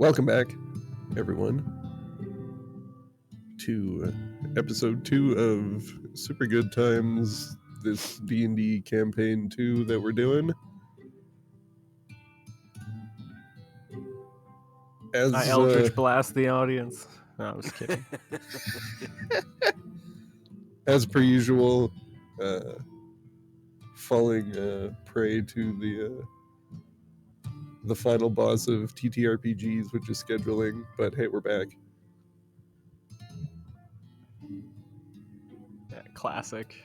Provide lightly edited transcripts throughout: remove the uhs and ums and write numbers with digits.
Welcome back, everyone, to episode 2 of Super Good Times, this D&D campaign 2 that we're doing. As I Eldritch Blast the audience. No, I was kidding. as per usual, falling prey to the final boss of TTRPGs, which is scheduling, but hey, we're back. Yeah, classic.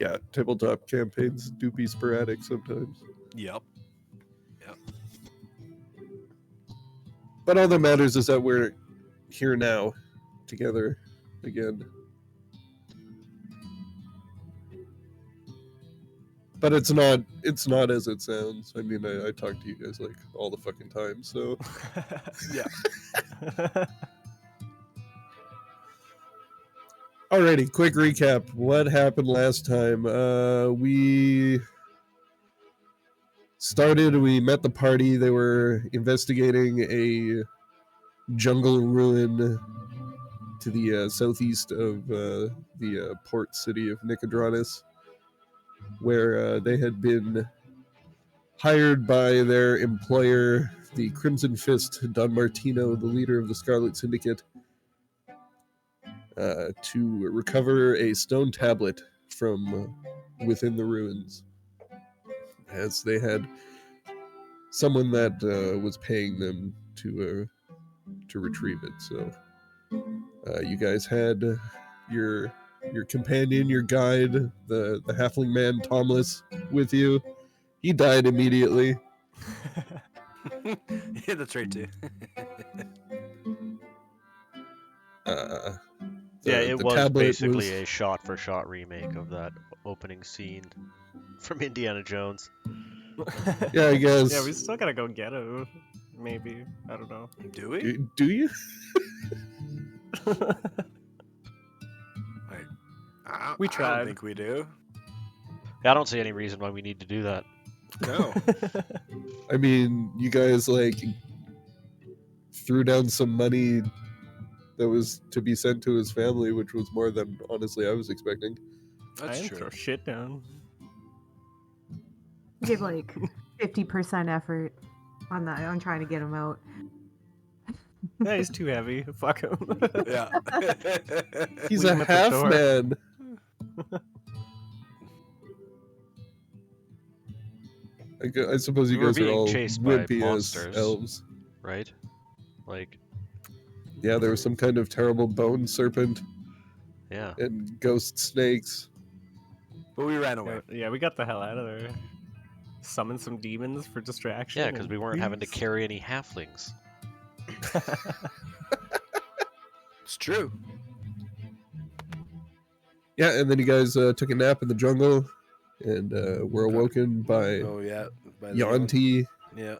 Yeah, tabletop campaigns do be sporadic sometimes. Yep. But all that matters is that we're here now, together again. But it's not as it sounds. I mean, I talk to you guys like all the fucking time, so Yeah. alrighty, quick recap. What happened last time? We met the party. They were investigating a jungle ruin to the southeast of the port city of Nicodranus, where they had been hired by their employer, the Crimson Fist, Don Martino, the leader of the Scarlet Syndicate, to recover a stone tablet from within the ruins, as they had someone that was paying them to retrieve it. So you guys had your companion, your guide, the halfling man Tomless, with you. He died immediately. Yeah, that's right too. It The was tablet basically a shot-for-shot remake of that opening scene from Indiana Jones. Yeah, I guess. Yeah, we still gotta go get him. Maybe. I don't know. Do we? Do you? We I tried. don't think we do. I don't see any reason why we need to do that. No. I mean, you guys threw down some money that was to be sent to his family, which was more than honestly I was expecting. I That's didn't true. throw shit down. Give like 50% effort on trying to get him out. Yeah, he's too heavy. Fuck him. Yeah. He's Leave a him at the half door. man. I suppose you We were guys are being all chased by wimpy as monsters. elves. Right? Like, Yeah, there was some kind of terrible bone serpent yeah. and ghost snakes. But we ran away. Yeah, we got the hell out of there. Summon some demons for distraction. Yeah, because we weren't having to Peace. carry any halflings. It's true. Yeah, and then you guys took a nap in the jungle and were awoken by Oh yeah. By the Yanti Yeah.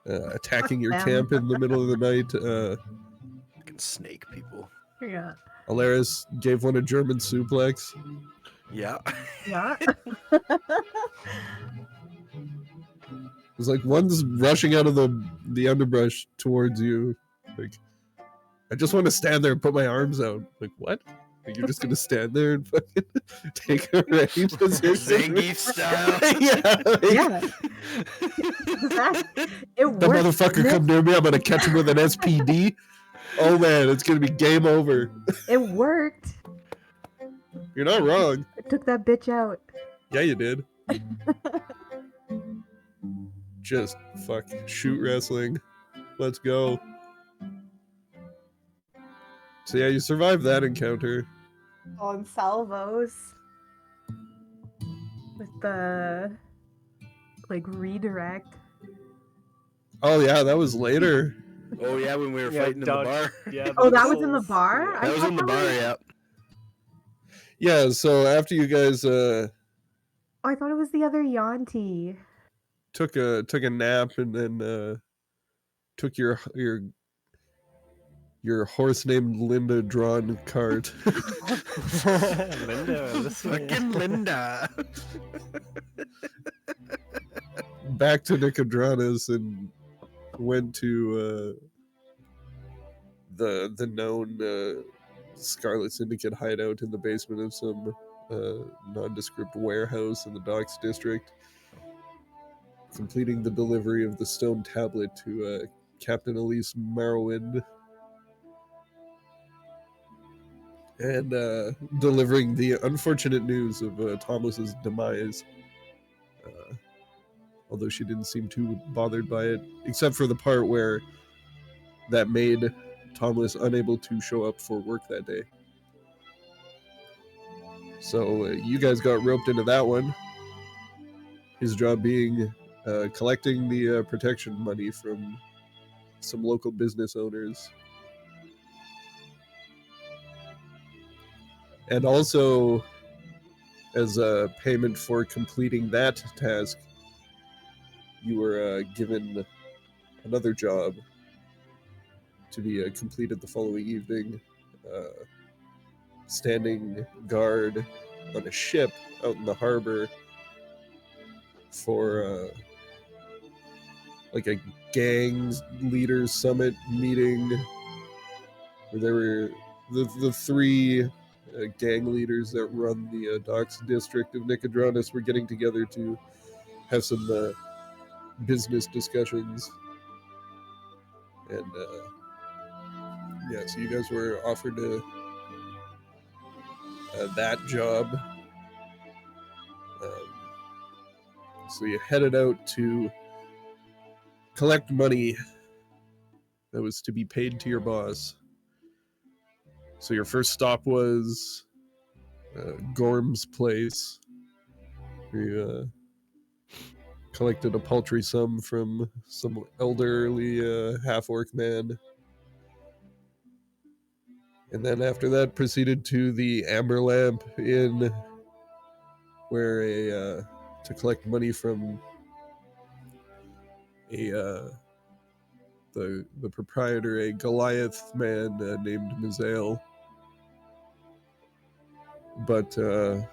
attacking your Them. camp in the middle of the night. Fucking snake people. Yeah. Alaris gave one a German suplex. Yeah. Yeah. It was like one's rushing out of the underbrush towards you. Like, I just want to stand there and put my arms out. Like, what? Like, you're just gonna stand there and fucking take a ready position? Zangief style. Yeah. Like, Yeah. Exactly. It the worked. motherfucker didn't come near me, I'm gonna catch him with an SPD. Oh man, it's gonna be game over. It worked. You're not wrong. It took that bitch out. Yeah, you did. Just fuck shoot wrestling. Let's go. So yeah, you survived that encounter. On salvos. With the redirect. Oh yeah, that was later. Oh yeah, when we were Yeah, fighting in the dodge. bar. Yeah, Oh, that was in the missiles. bar? Yeah. I That was thought in the bar, yeah. Yeah, so after you guys Oh, I thought it was the other Yanti. took a nap and then took your horse named Linda drawn cart Linda, this way. Fucking Linda. back to Nicodranus and went to the known Scarlet Syndicate hideout in the basement of some nondescript warehouse in the Docks District, completing the delivery of the stone tablet to Captain Elise Marrowind, and delivering the unfortunate news of Thomas's demise. Although she didn't seem too bothered by it, except for the part where that made Thomas unable to show up for work that day. So you guys got roped into that one. His job being collecting the protection money from some local business owners. And also, as a payment for completing that task, you were given another job to be completed the following evening, standing guard on a ship out in the harbor for like a gangs leaders summit meeting where there were the three gang leaders that run the docks district of Nicodranus were getting together to have some business discussions. And yeah, so you guys were offered that job. So you headed out to collect money that was to be paid to your boss. So your first stop was Gorm's place. You collected a paltry sum from some elderly half-orc man. And then after that proceeded to the Amber Lamp Inn, where to collect money from the proprietor, a Goliath man named Mizael. But when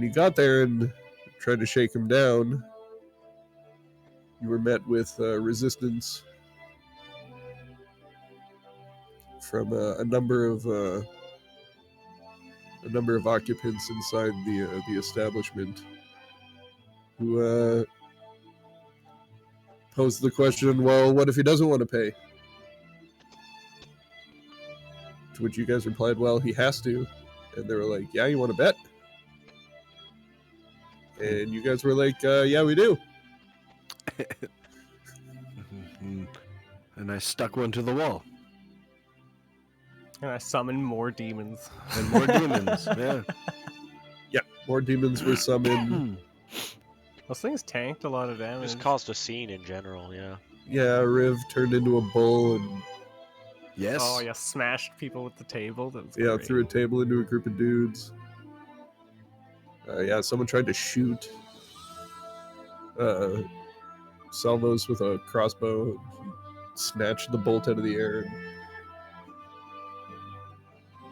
you got there and tried to shake him down, you were met with resistance from a number of occupants inside the establishment, who posed the question, well, what if he doesn't want to pay? To which you guys replied, well, he has to. And they were like, yeah, you want to bet? And you guys were like, yeah, we do. And I stuck one to the wall. And I summoned more demons. And more demons, yeah. Yeah, more demons were summoned. Those things tanked a lot of damage. Just caused a scene in general, yeah. Yeah, Riv turned into a bull and Yes. Oh, yeah, smashed people with the table. That was yeah, great. threw a table into a group of dudes. Yeah, someone tried to shoot Salvos with a crossbow, snatched the bolt out of the air.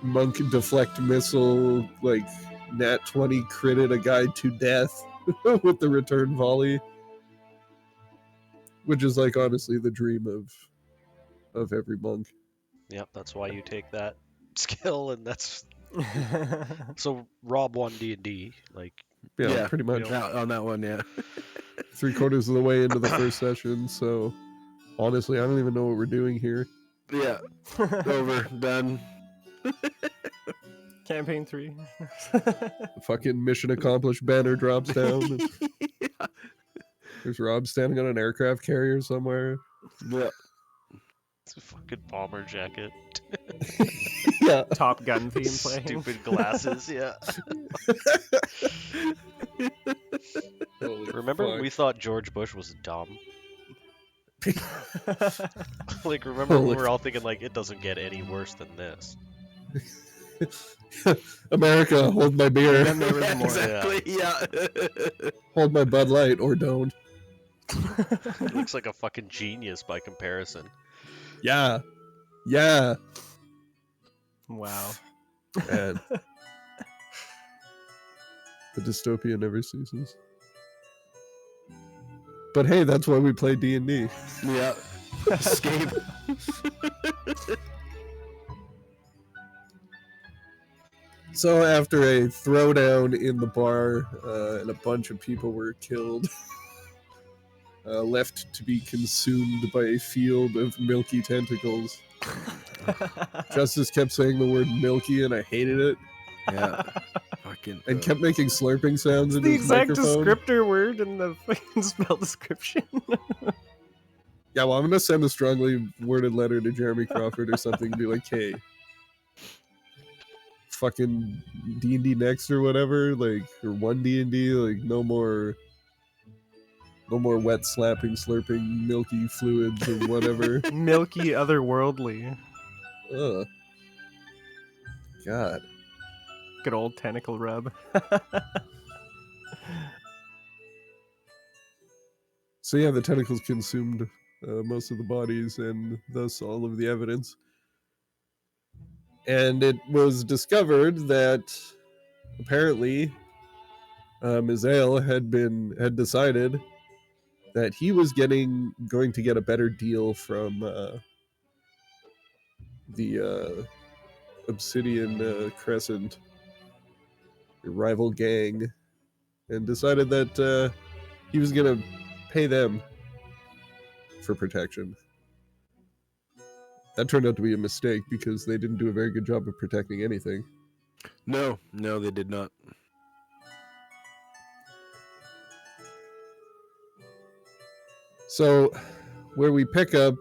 Monk deflect missile, like nat 20 critted a guy to death with the return volley, which is like honestly the dream of every monk. Yep, that's why you take that skill, and that's so Rob won D&D, like Yeah, pretty much. On that one, yeah. 3/4 of the way into the first session, so honestly, I don't even know what we're doing here. Yeah. Over. Done. Campaign 3. The fucking mission accomplished banner drops down. Yeah. There's Rob standing on an aircraft carrier somewhere. Yeah. it's a fucking bomber jacket, Yeah. Top Gun theme playing. stupid glasses, yeah. Holy Remember when fuck. we thought George Bush was dumb? Like, remember when we were all thinking, like, it doesn't get any worse than this? America, hold my beer. And then there was more. Exactly. Yeah. Hold my Bud Light or don't. He looks like a fucking genius by comparison. Yeah. Yeah. Wow. And the dystopia never ceases. But hey, that's why we play D&D. Yeah. Escape. So after a throwdown in the bar, and a bunch of people were killed, left to be consumed by a field of milky tentacles. Justice kept saying the word milky, and I hated it, Yeah. Fucking. and kept making slurping sounds in the his exact microphone. descriptor word in the fucking spell description. Yeah, well, I'm gonna send a strongly worded letter to Jeremy Crawford or something and be like, hey, fucking D&D next or whatever, like, or 1D&D, like, no more wet slapping, slurping, milky fluids or whatever. Milky otherworldly. Ugh. God. Good old tentacle rub. So yeah, the tentacles consumed most of the bodies and thus all of the evidence. And it was discovered that apparently Mizael had decided that he was going to get a better deal from the Obsidian Crescent, a rival gang, and decided that he was going to pay them for protection. That turned out to be a mistake because they didn't do a very good job of protecting anything. No, they did not. So, where we pick up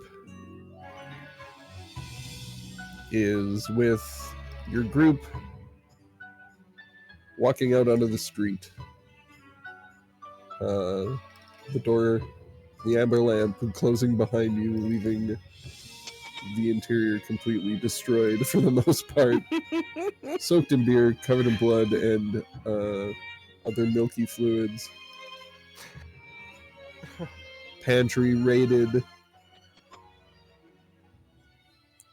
is with your group walking out onto the street. The door, the amber lamp closing behind you, leaving the interior completely destroyed for the most part. Soaked in beer, covered in blood, and other milky fluids. Pantry raided.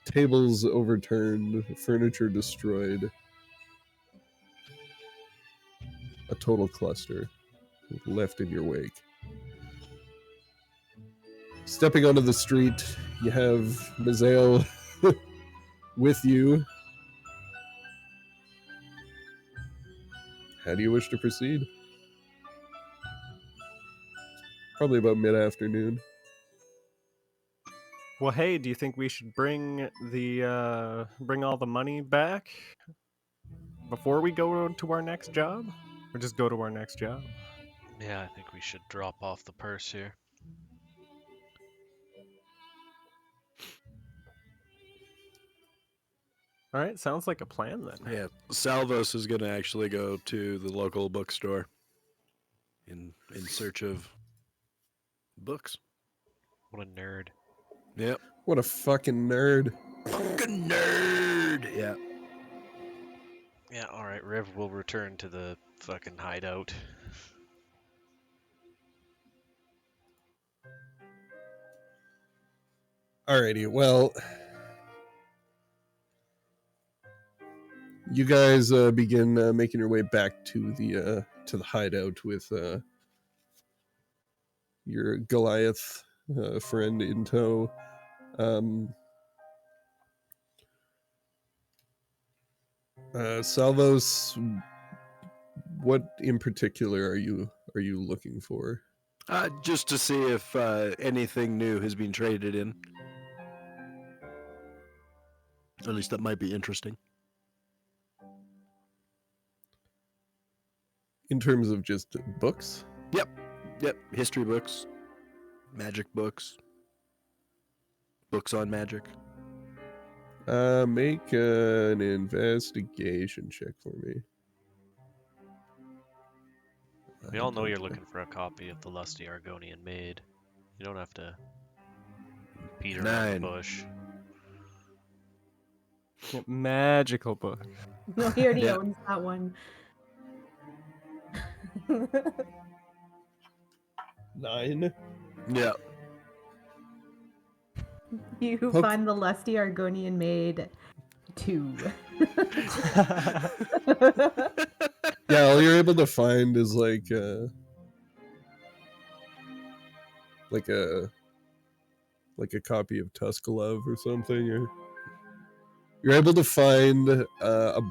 Tables overturned, furniture destroyed. A total cluster left in your wake. Stepping onto the street, you have Mizael with you. How do you wish to proceed? Probably about mid-afternoon. Well, hey, do you think we should bring all the money back before we go to our next job, or just go to our next job? Yeah, I think we should drop off the purse here. All right, sounds like a plan then. Yeah, Salvos is going to actually go to the local bookstore in search of books. What a nerd. Yep. What a fucking nerd. Fucking nerd! Yeah. Yeah, alright, Riv will return to the fucking hideout. Alrighty, well, you guys begin making your way back to the hideout with your Goliath friend in tow. Salvos, what in particular are you looking for? Just to see if anything new has been traded in. At least that might be interesting. In terms of just books? Yep. History books, magic books, books on magic. Make an investigation check for me. We all know you're looking for a copy of the Lusty Argonian Maid. You don't have to beat around the 9. bush. Magical book. No, he already Yeah. owns that one. 9. Yeah. You Hook- find the lusty Argonian maid 2. Yeah, all you're able to find is like like a copy of Tuskalove or something, or you're able to find a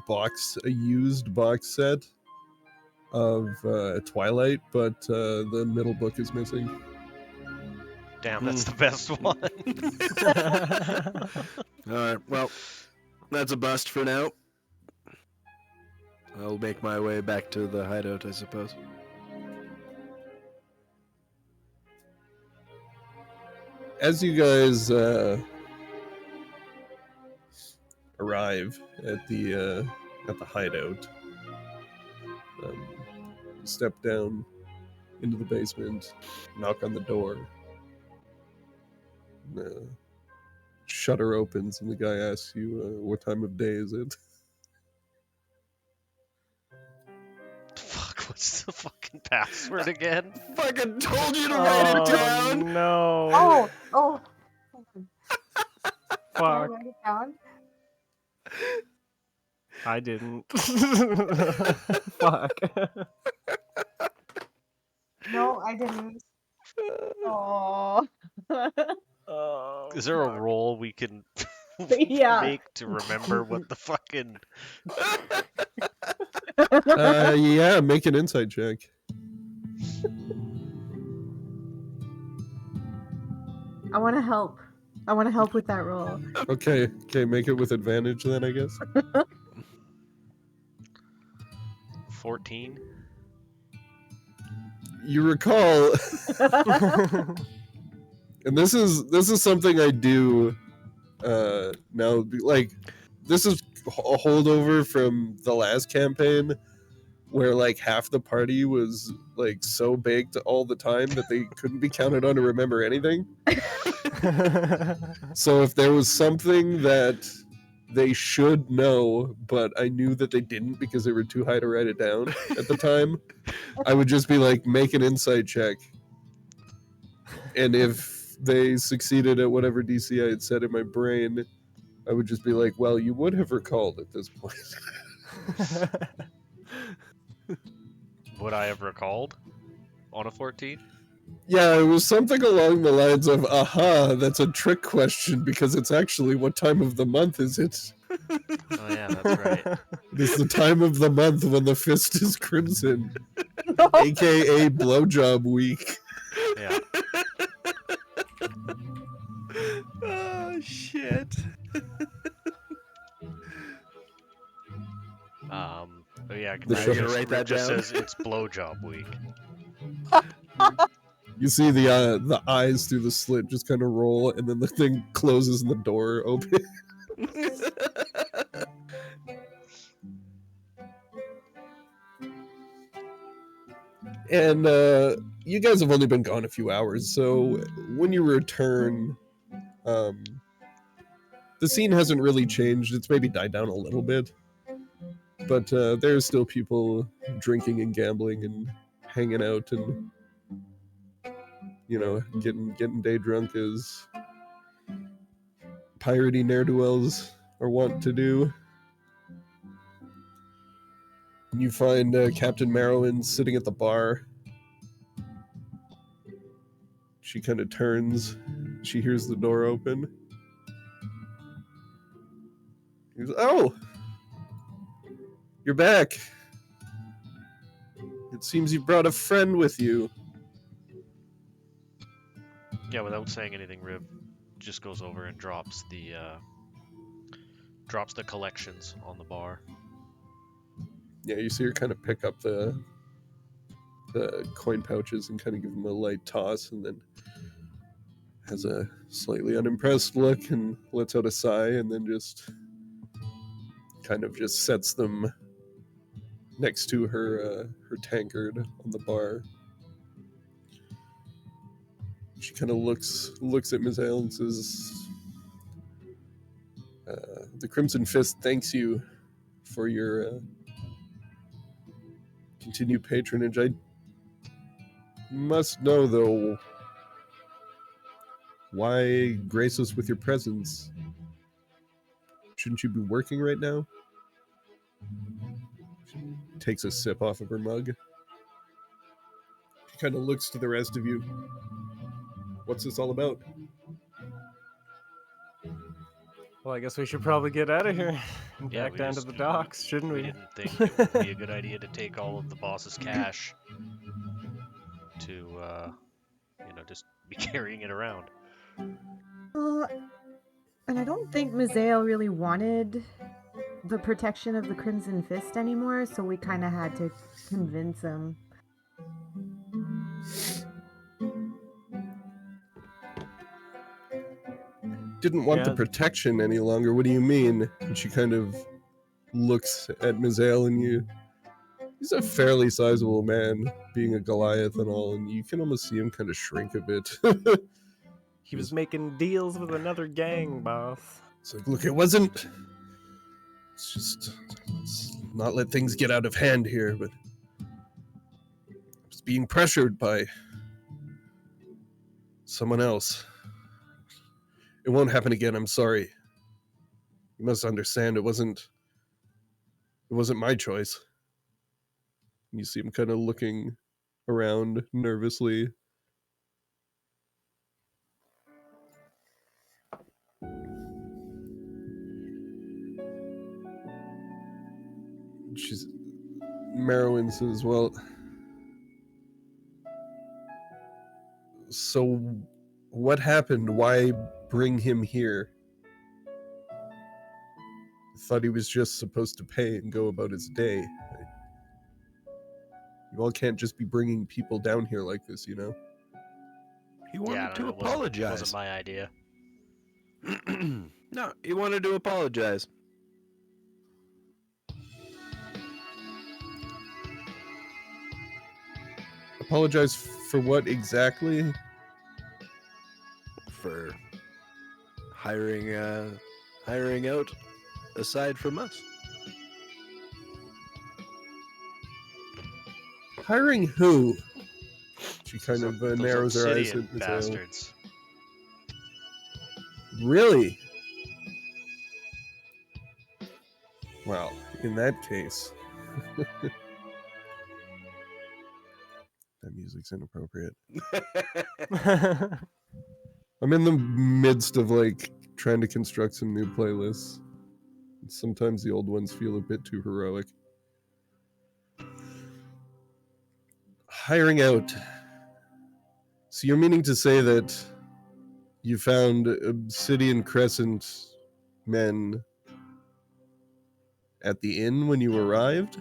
used box set of Twilight, but the middle book is missing. Damn, that's the best one. All right, well, that's a bust for now. I'll make my way back to the hideout, I suppose. As you guys arrive at the hideout, you step down into the basement, knock on the door. The shutter opens, and the guy asks you, "What time of day is it?" Fuck, what's the fucking password again? Fucking told you to write it down! No. Oh, oh. Can I Fuck. write it down? I didn't. Fuck. No, I didn't. Oh. Oh, Is there a fuck. roll we can Yeah. make to remember what the fucking... Yeah, make an insight check. I want to help. I want to help with that roll. Okay, make it with advantage then, I guess. 14? You recall, and this is something I do now. Like, this is a holdover from the last campaign, where like half the party was like so baked all the time that they couldn't be counted on to remember anything. So if there was something that they should know, but I knew that they didn't because they were too high to write it down at the time, I would just be like, make an insight check. And if they succeeded at whatever DC I had set in my brain, I would just be like, well, you would have recalled at this point. Would I have recalled on a 14? Yeah, it was something along the lines of, aha, that's a trick question because it's actually what time of the month is it? Oh yeah, that's right. It is the time of the month when the fist is crimson, aka blowjob week. Yeah. Oh, shit. Oh yeah, The Now you're shutter- gonna write that just down? says it's blowjob week. You see the eyes through the slit just kind of roll, and then the thing closes and the door opens. And you guys have only been gone a few hours, so when you return, the scene hasn't really changed. It's maybe died down a little bit, but there's still people drinking and gambling and hanging out and, you know, getting day drunk as piratey ne'er-do-wells are wont to do. And you find Captain Marowin sitting at the bar. She kind of turns. She hears the door open. He goes, "Oh, you're back. It seems you brought a friend with you." Yeah, without saying anything, Rib just goes over and drops the collections on the bar. Yeah, you see her kind of pick up the coin pouches and kind of give them a light toss, and then has a slightly unimpressed look and lets out a sigh, and then just kind of just sets them next to her tankard on the bar. She kind of looks at Ms. Hale and says, "The Crimson Fist thanks you for your continued patronage. I must know, though, why grace us with your presence? Shouldn't you be working right now?" She takes a sip off of her mug. She kind of looks to the rest of you. What's this all about? Well, I guess we should probably get out of here and Yeah, back we down to just- the docks, shouldn't We we? didn't think it would be a good idea to take all of the boss's cash to, just be carrying it around. Well, and I don't think Mizael really wanted the protection of the Crimson Fist anymore, so we kind of had to convince him. Didn't want the Yeah. protection any longer. What do you mean? And she kind of looks at Mizael and you. He's a fairly sizable man, being a Goliath and all, and you can almost see him kind of shrink a bit. He was making deals with another gang, boss. It's like, look, it wasn't. It's just, let's not let things get out of hand here, but I was being pressured by someone else. It won't happen again. I'm sorry. You must understand. It wasn't my choice. You see him kind of looking around nervously. Merowyn says, well, so what happened? Why bring him here? I thought he was just supposed to pay and go about his day. You all can't just be bringing people down here like this, you know? He Yeah, I wanted don't to know, apologize. wasn't my idea. No, he wanted to apologize. Apologize for what exactly? For hiring out aside from us. Hiring who? She kind of Those narrows her eyes Obsidian at Mizael. bastards. Really? Well, in that case... That music's inappropriate. I'm in the midst of, trying to construct some new playlists. Sometimes the old ones feel a bit too heroic. Hiring out. So you're meaning to say that you found Obsidian Crescent men at the inn when you arrived?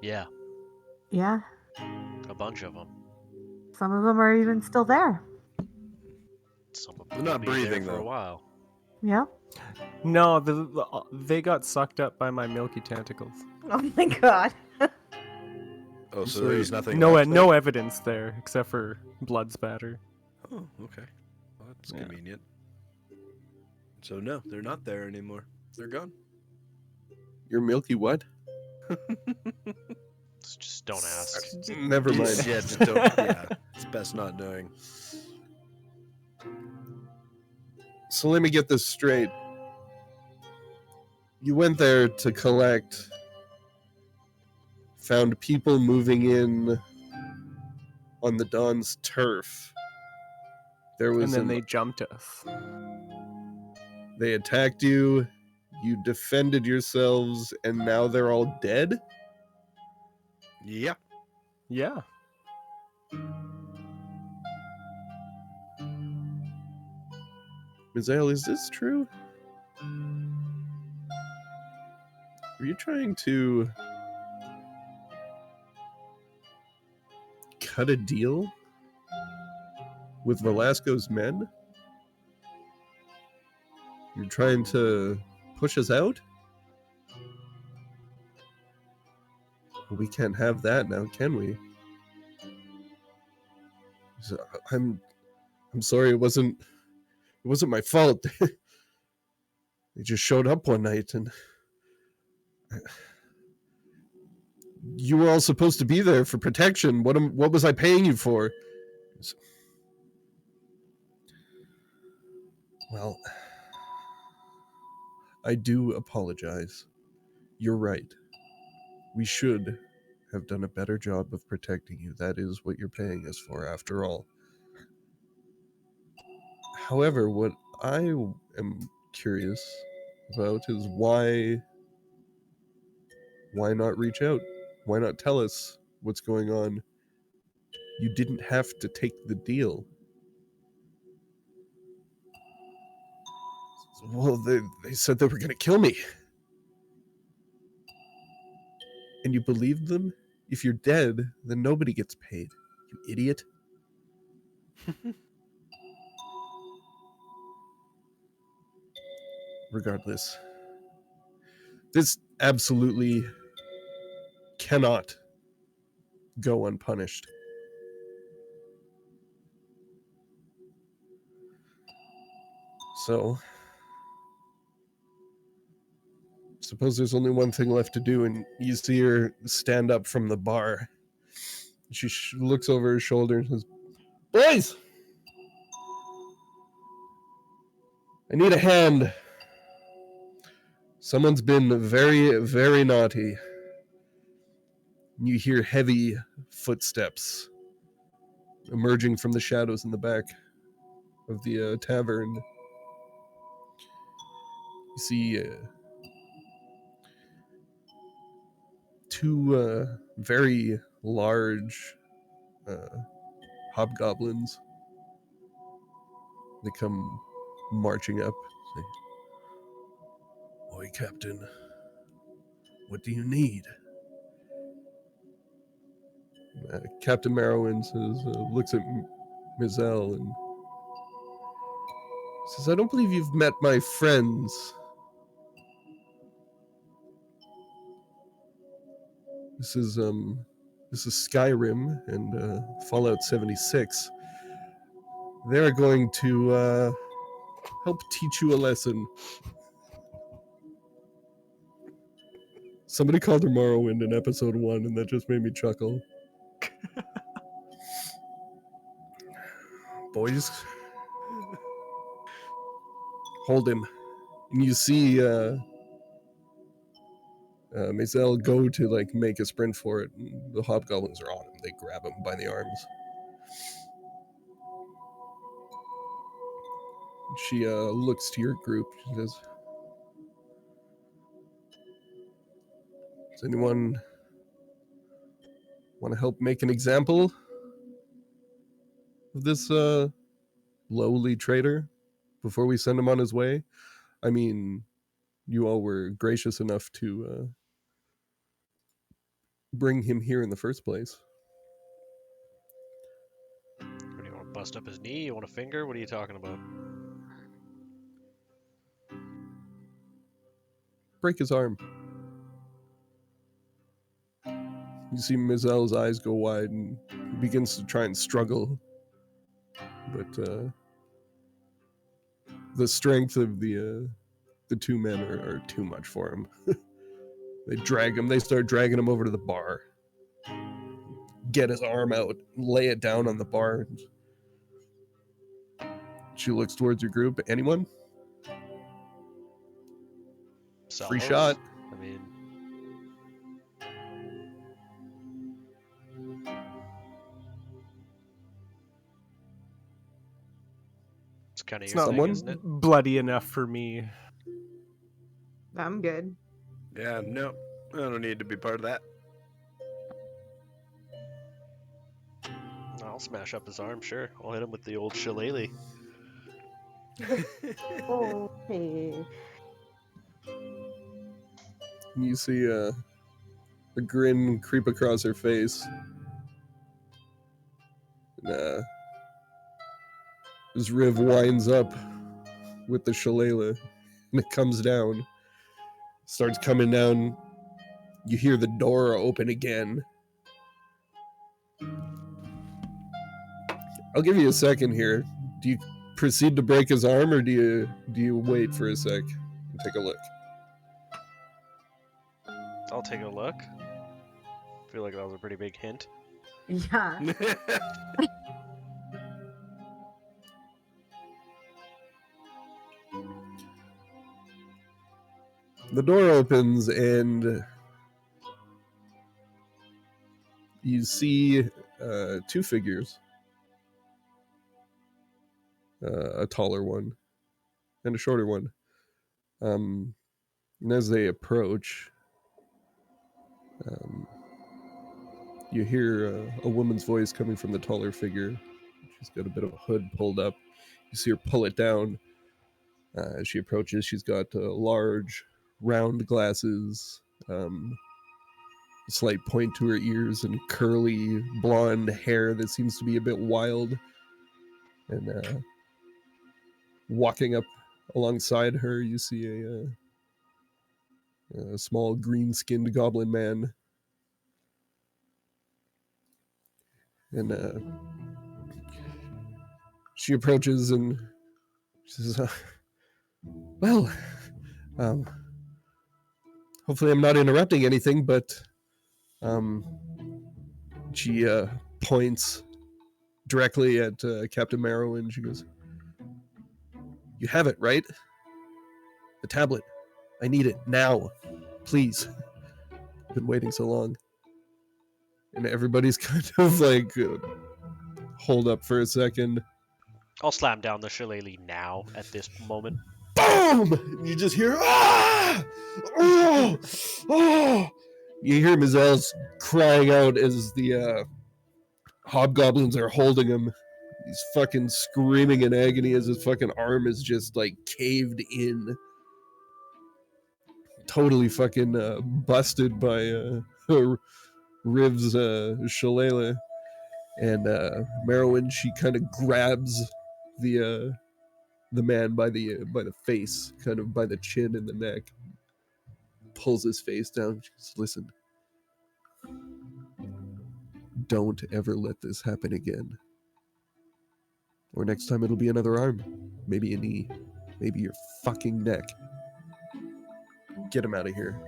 Yeah, Yeah, a bunch of them. some of them are even still there. Some of They're them not will be there breathing, for a though. while. Yeah. No, they got sucked up by my milky tentacles. Oh my god. Oh, so So there's nothing No, left no evidence there except for blood spatter. there? Oh, okay. Well, that's Yeah. convenient. So no, they're not there anymore. They're gone. You're Milky what? Just don't ask. Never mind. Yeah, just don't. Yeah, it's best not knowing. So let me get this straight. You went there to collect, found people moving in on the Dawn's turf. There was And then they jumped us. they attacked you, you defended yourselves, and now they're all dead? Yeah. Yeah. Mizael, is this true? Are you trying to cut a deal with Velasco's men? You're trying to push us out? We can't have that now, can we? So, I'm sorry, it wasn't my fault. They just showed up one night and you were all supposed to be there for protection. What was I paying you for? Well, I do apologize. You're right. We should have done a better job of protecting you. That is what you're paying us for, after all. However, what I am curious about is why not reach out? Why not tell us what's going on? You didn't have to take the deal. Well, they said they were going to kill me. And you believed them? If you're dead, then nobody gets paid. You idiot. Regardless, this absolutely cannot go unpunished. So, suppose there's only one thing left to do, and you see her stand up from the bar. She looks over her shoulder and says, "Boys! I need a hand. Someone's been very, very naughty." You hear heavy footsteps emerging from the shadows in the back of the tavern. You see two very large hobgoblins. They come marching up. Say, "Oi, Captain, what do you need?" Captain Merowyn says, looks at Mizelle and says, "I don't believe you've met my friends. This is Skyrim and Fallout 76. They're going to help teach you a lesson." Somebody called her Morrowind in episode 1, and that just made me chuckle. "Boys, hold him." And you see Maisel go to like make a sprint for it, and the hobgoblins are on him. They grab him by the arms. She looks to your group. She says, "Does anyone want to help make an example of this lowly traitor before we send him on his way? I mean, you all were gracious enough to bring him here in the first place." What do you want to bust up his knee? You want a finger? What are you talking about? Break his arm. You see Mizelle's eyes go wide and he begins to try and struggle. But the strength of the two men are too much for him. They drag him. They start dragging him over to the bar. Get his arm out, lay it down on the bar. She looks towards your group. Anyone? Free Sallows? shot. I mean, it's kind of It's your not thing, Someone? isn't it? bloody enough for me. I'm good. Yeah, no, I don't need to be part of that. I'll smash up his arm, sure. I'll hit him with the old shillelagh. Okay. You see a grin creep across her face. And, his Riv winds up with the shillelagh, and it comes down. Starts coming down. You hear the door open again. I'll give you a second here. Do you proceed to break his arm, or do you wait for a sec and take a look? I'll take a look. I feel like that was a pretty big hint. Yeah. The door opens and You see two figures, a taller one and a shorter one. And as they approach, you hear a woman's voice coming from the taller figure. She's got a bit of a hood pulled up. You see her pull it down. As she approaches, she's got large, round glasses, a slight point to her ears, and curly, blonde hair that seems to be a bit wild. And walking up alongside her, you see a small, green-skinned goblin man. And she approaches and she says, well, hopefully I'm not interrupting anything, but she points directly at Captain Marrow, and she goes, you have it, right? The tablet. I need it now. Please. I've been waiting so long. And everybody's kind of like, hold up for a second. I'll slam down the shillelagh now at this moment. Boom! You just hear, ah! Oh! Oh! You hear Mazel's crying out as the hobgoblins are holding him. He's fucking screaming in agony as his fucking arm is just like caved in. Totally fucking busted by Riv's shillelagh. And Merowyn, she kind of grabs the man by the face, kind of by the chin and the neck, pulls his face down. She goes, listen, don't ever let this happen again. Or next time it'll be another arm, maybe a knee, maybe your fucking neck. Get him out of here.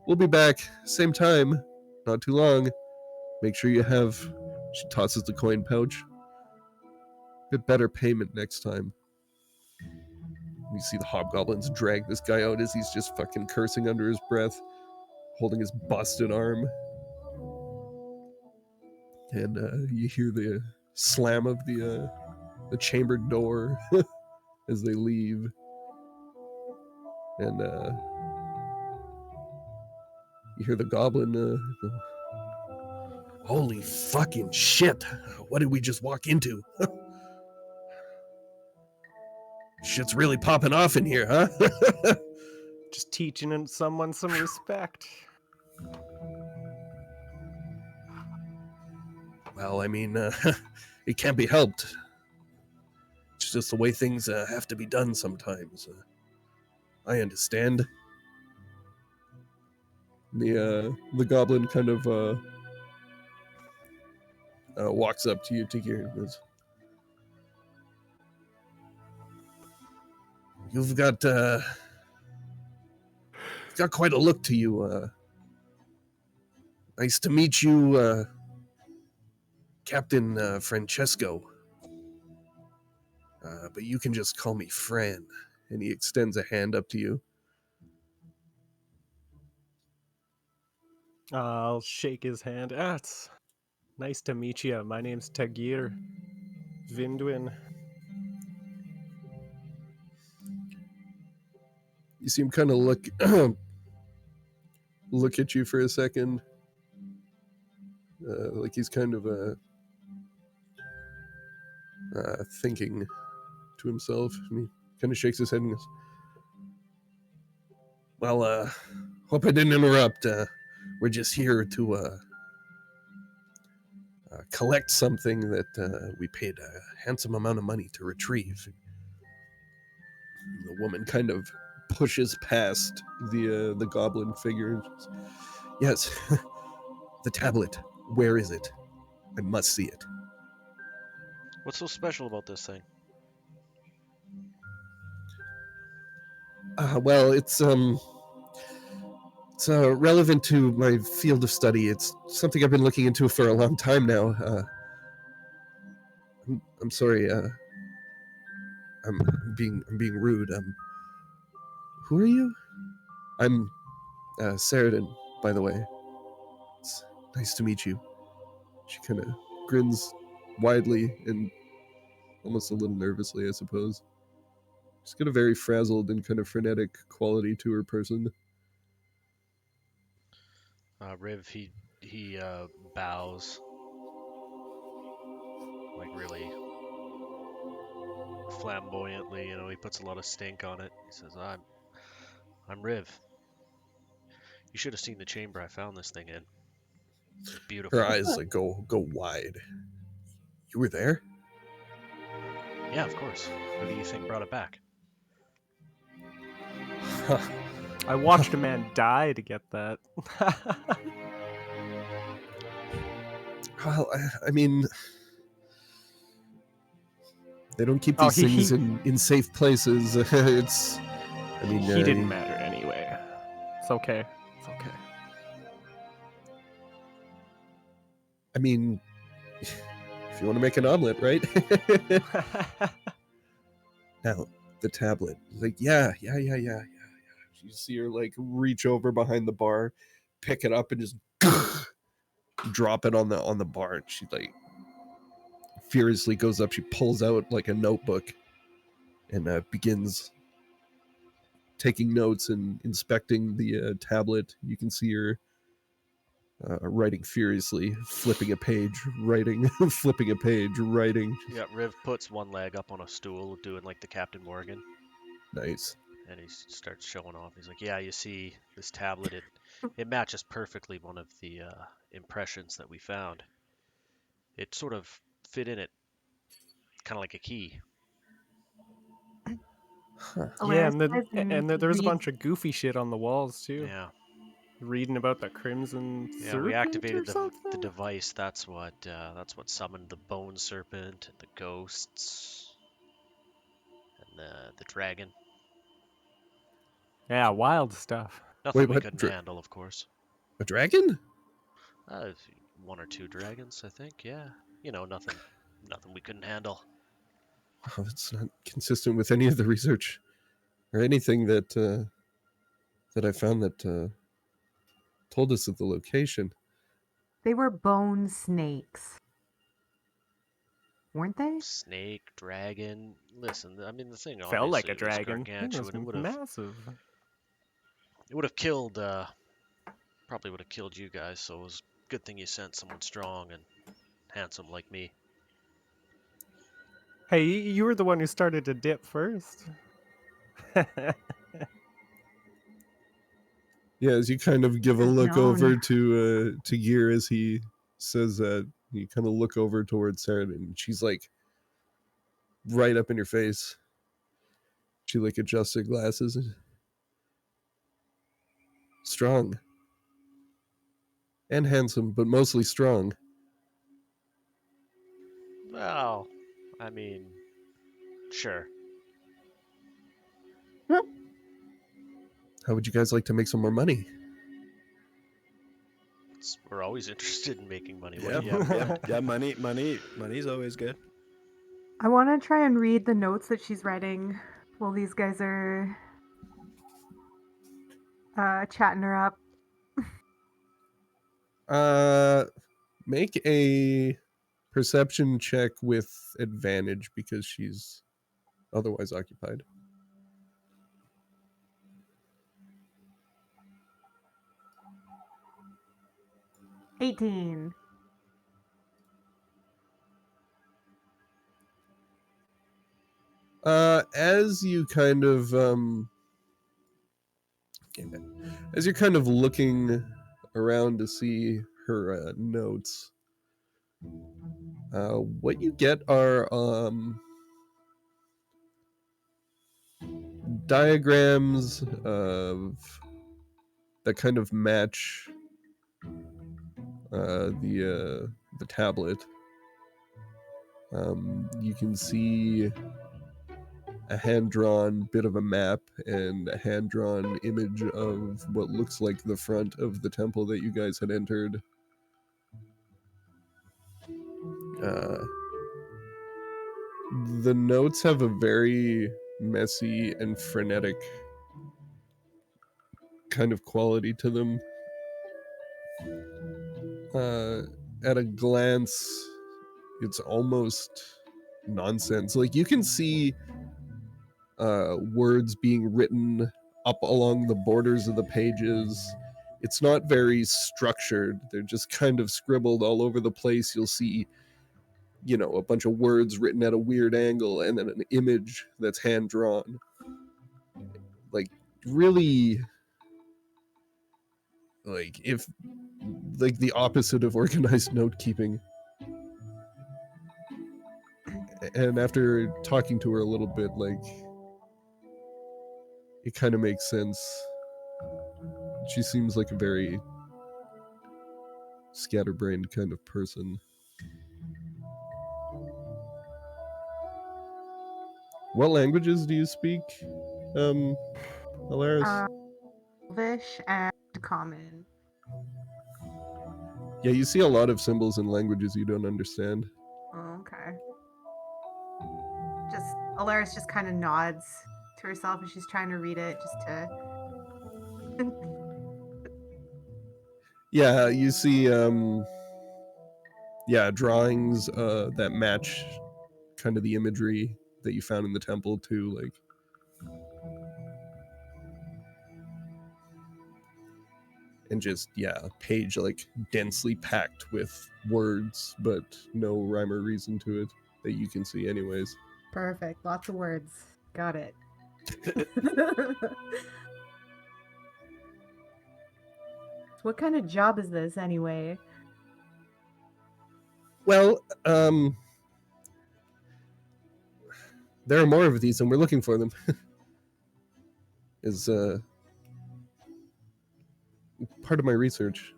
We'll be back, same time, not too long. Make sure you have, she tosses the coin pouch, a bit better payment next time. You see the hobgoblins drag this guy out as he's just fucking cursing under his breath, holding his busted arm. And you hear the slam of the chambered door as they leave. And you hear the goblin go, holy fucking shit, what did we just walk into? Shit's really popping off in here, huh? Just teaching someone some respect. Well, I mean, it can't be helped. It's just the way things have to be done sometimes. I understand. The goblin kind of walks up to you, Tikir, and goes, You've got quite a look to you. Nice to meet you, Captain Francesco. But you can just call me Fran. And he extends a hand up to you. I'll shake his hand. It's nice to meet you. My name's Tagir Vindwin. You see him kind of look at you for a second. Like he's kind of thinking to himself. And he kind of shakes his head and goes, well, hope I didn't interrupt. We're just here to collect something that we paid a handsome amount of money to retrieve. The woman kind of pushes past the goblin figure. Yes, the tablet. Where is it? I must see it. What's so special about this thing? Well, it's relevant to my field of study. It's something I've been looking into for a long time now. I'm sorry. I'm being rude. Who are you? I'm Saradin, by the way. It's nice to meet you. She kind of grins widely and almost a little nervously, I suppose. She's got a very frazzled and kind of frenetic quality to her person. Riv, he bows, like really flamboyantly. He puts a lot of stink on it. He says, I'm Riv. You should have seen the chamber I found this thing in. It's beautiful. Her eyes like go wide. You were there? Yeah, of course. Who do you think brought it back? I watched a man die to get that. Well, I mean, they don't keep these things in safe places. It's, I mean, he didn't matter anyway. It's okay. It's okay. I mean, if you want to make an omelet, right? Now, the tablet. Like, yeah. You see her like reach over behind the bar, pick it up, and just drop it on the bar. And she like furiously goes up. She pulls out like a notebook and begins taking notes and inspecting the tablet. You can see her writing furiously, flipping a page, writing, flipping a page, writing. Yeah, Riv puts one leg up on a stool, doing like the Captain Morgan. Nice. And he starts showing off. He's like, yeah, you see this tablet, it matches perfectly one of the impressions that we found. It sort of fit in it, kind of like a key. Huh. Yeah, and there was a bunch of goofy shit on the walls too. Yeah. Reading about the Crimson Yeah, Serpent we activated or the something? device. That's what summoned the Bone Serpent and the ghosts and the dragon. Yeah, wild stuff. Nothing Wait, we what? couldn't handle, of course. A dragon? One or two dragons, I think. Yeah, nothing we couldn't handle. Oh, that's not consistent with any of the research or anything that I found that told us of the location. They were bone snakes, weren't they? Snake, dragon. Listen, I mean the thing. Felt like a obviously was dragon. It gargantuan. was It would have massive. killed. Probably would have killed you guys. So it was a good thing you sent someone strong and handsome like me. Hey, you were the one who started to dip first. Yeah, as you kind of give a It's look known. over to Gear as he says that, you kind of look over towards Sarah, and she's like right up in your face. She like adjusts her glasses. And strong and handsome, but mostly strong. Well, I mean, sure. How would you guys like to make some more money? We're always interested in making money. What Yeah, do you have? yeah. Money's always good. I want to try and read the notes that she's writing while these guys are chatting her up. Make a perception check with advantage because she's otherwise occupied. $18. As you kind of as you're kind of looking around to see her notes, what you get are diagrams of that kind of match the tablet. You can see a hand-drawn bit of a map and a hand-drawn image of what looks like the front of the temple that you guys had entered. The notes have a very messy and frenetic kind of quality to them. at a glance, it's almost nonsense. Like, you can see words being written up along the borders of the pages. It's not very structured. They're just kind of scribbled all over the place. You'll see, a bunch of words written at a weird angle and then an image that's hand drawn. Like, really, like, if, like, the opposite of organized note keeping. And after talking to her a little bit, like, it kind of makes sense. She seems like a very scatterbrained kind of person. What languages do you speak, Alaris? Elvish and Common. Yeah, you see a lot of symbols in languages you don't understand. Oh, okay. Alaris just kind of nods to herself as she's trying to read it, just to. Yeah, you see, drawings that match kind of the imagery that you found in the temple too, like. And just, a page like densely packed with words, but no rhyme or reason to it that you can see anyways. Perfect. Lots of words. Got it. What kind of job is this anyway? Well, there are more of these and we're looking for them. Is part of my research.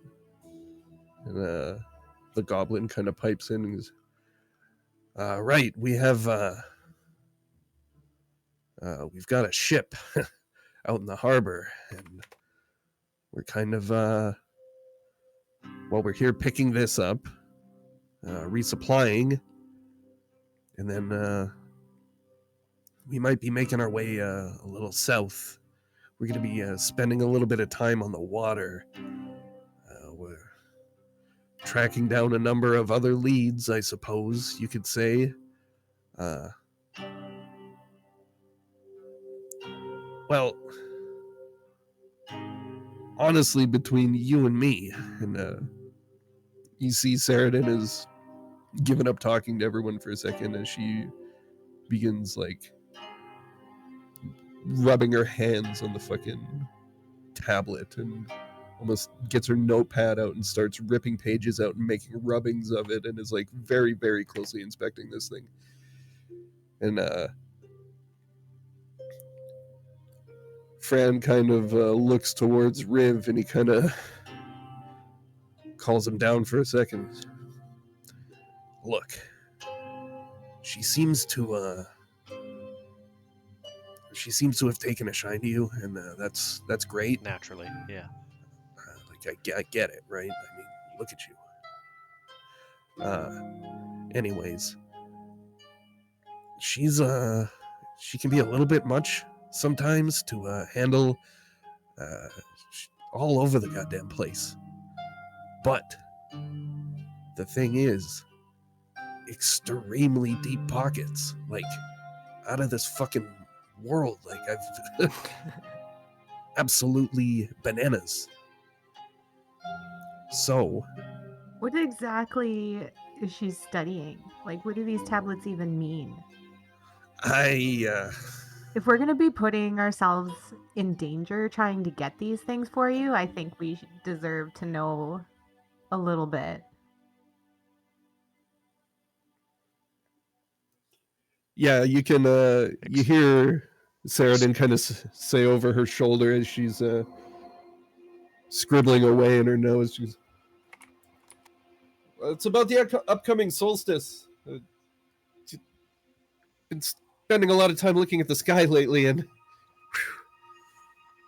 And the goblin kind of pipes in and goes, right, we have we've got a ship out in the harbor, and we're kind of we're here picking this up, resupplying, and then we might be making our way a little south. We're going to be spending a little bit of time on the water. We're tracking down a number of other leads, I suppose you could say. Well, honestly, between you and me, and you see Saradin has given up talking to everyone for a second as she begins, like, rubbing her hands on the fucking tablet and almost gets her notepad out and starts ripping pages out and making rubbings of it and is, like, very, very closely inspecting this thing. And Fran kind of looks towards Riv and he kind of calls him down for a second. Look, she seems to have taken a shine to you, and that's great. Naturally, yeah. I get it, right? I mean, look at you. Anyways, she can be a little bit much sometimes to handle all over the goddamn place. But the thing is, extremely deep pockets, like out of this fucking world. Like, I've absolutely bananas. So, What exactly is she studying? Like, what do these tablets even mean? If we're going to be putting ourselves in danger trying to get these things for you, I think we deserve to know a little bit. Yeah, you can, you hear Saradin kind of say over her shoulder as she's scribbling away in her nose. She's, it's about the upcoming solstice. Been spending a lot of time looking at the sky lately, and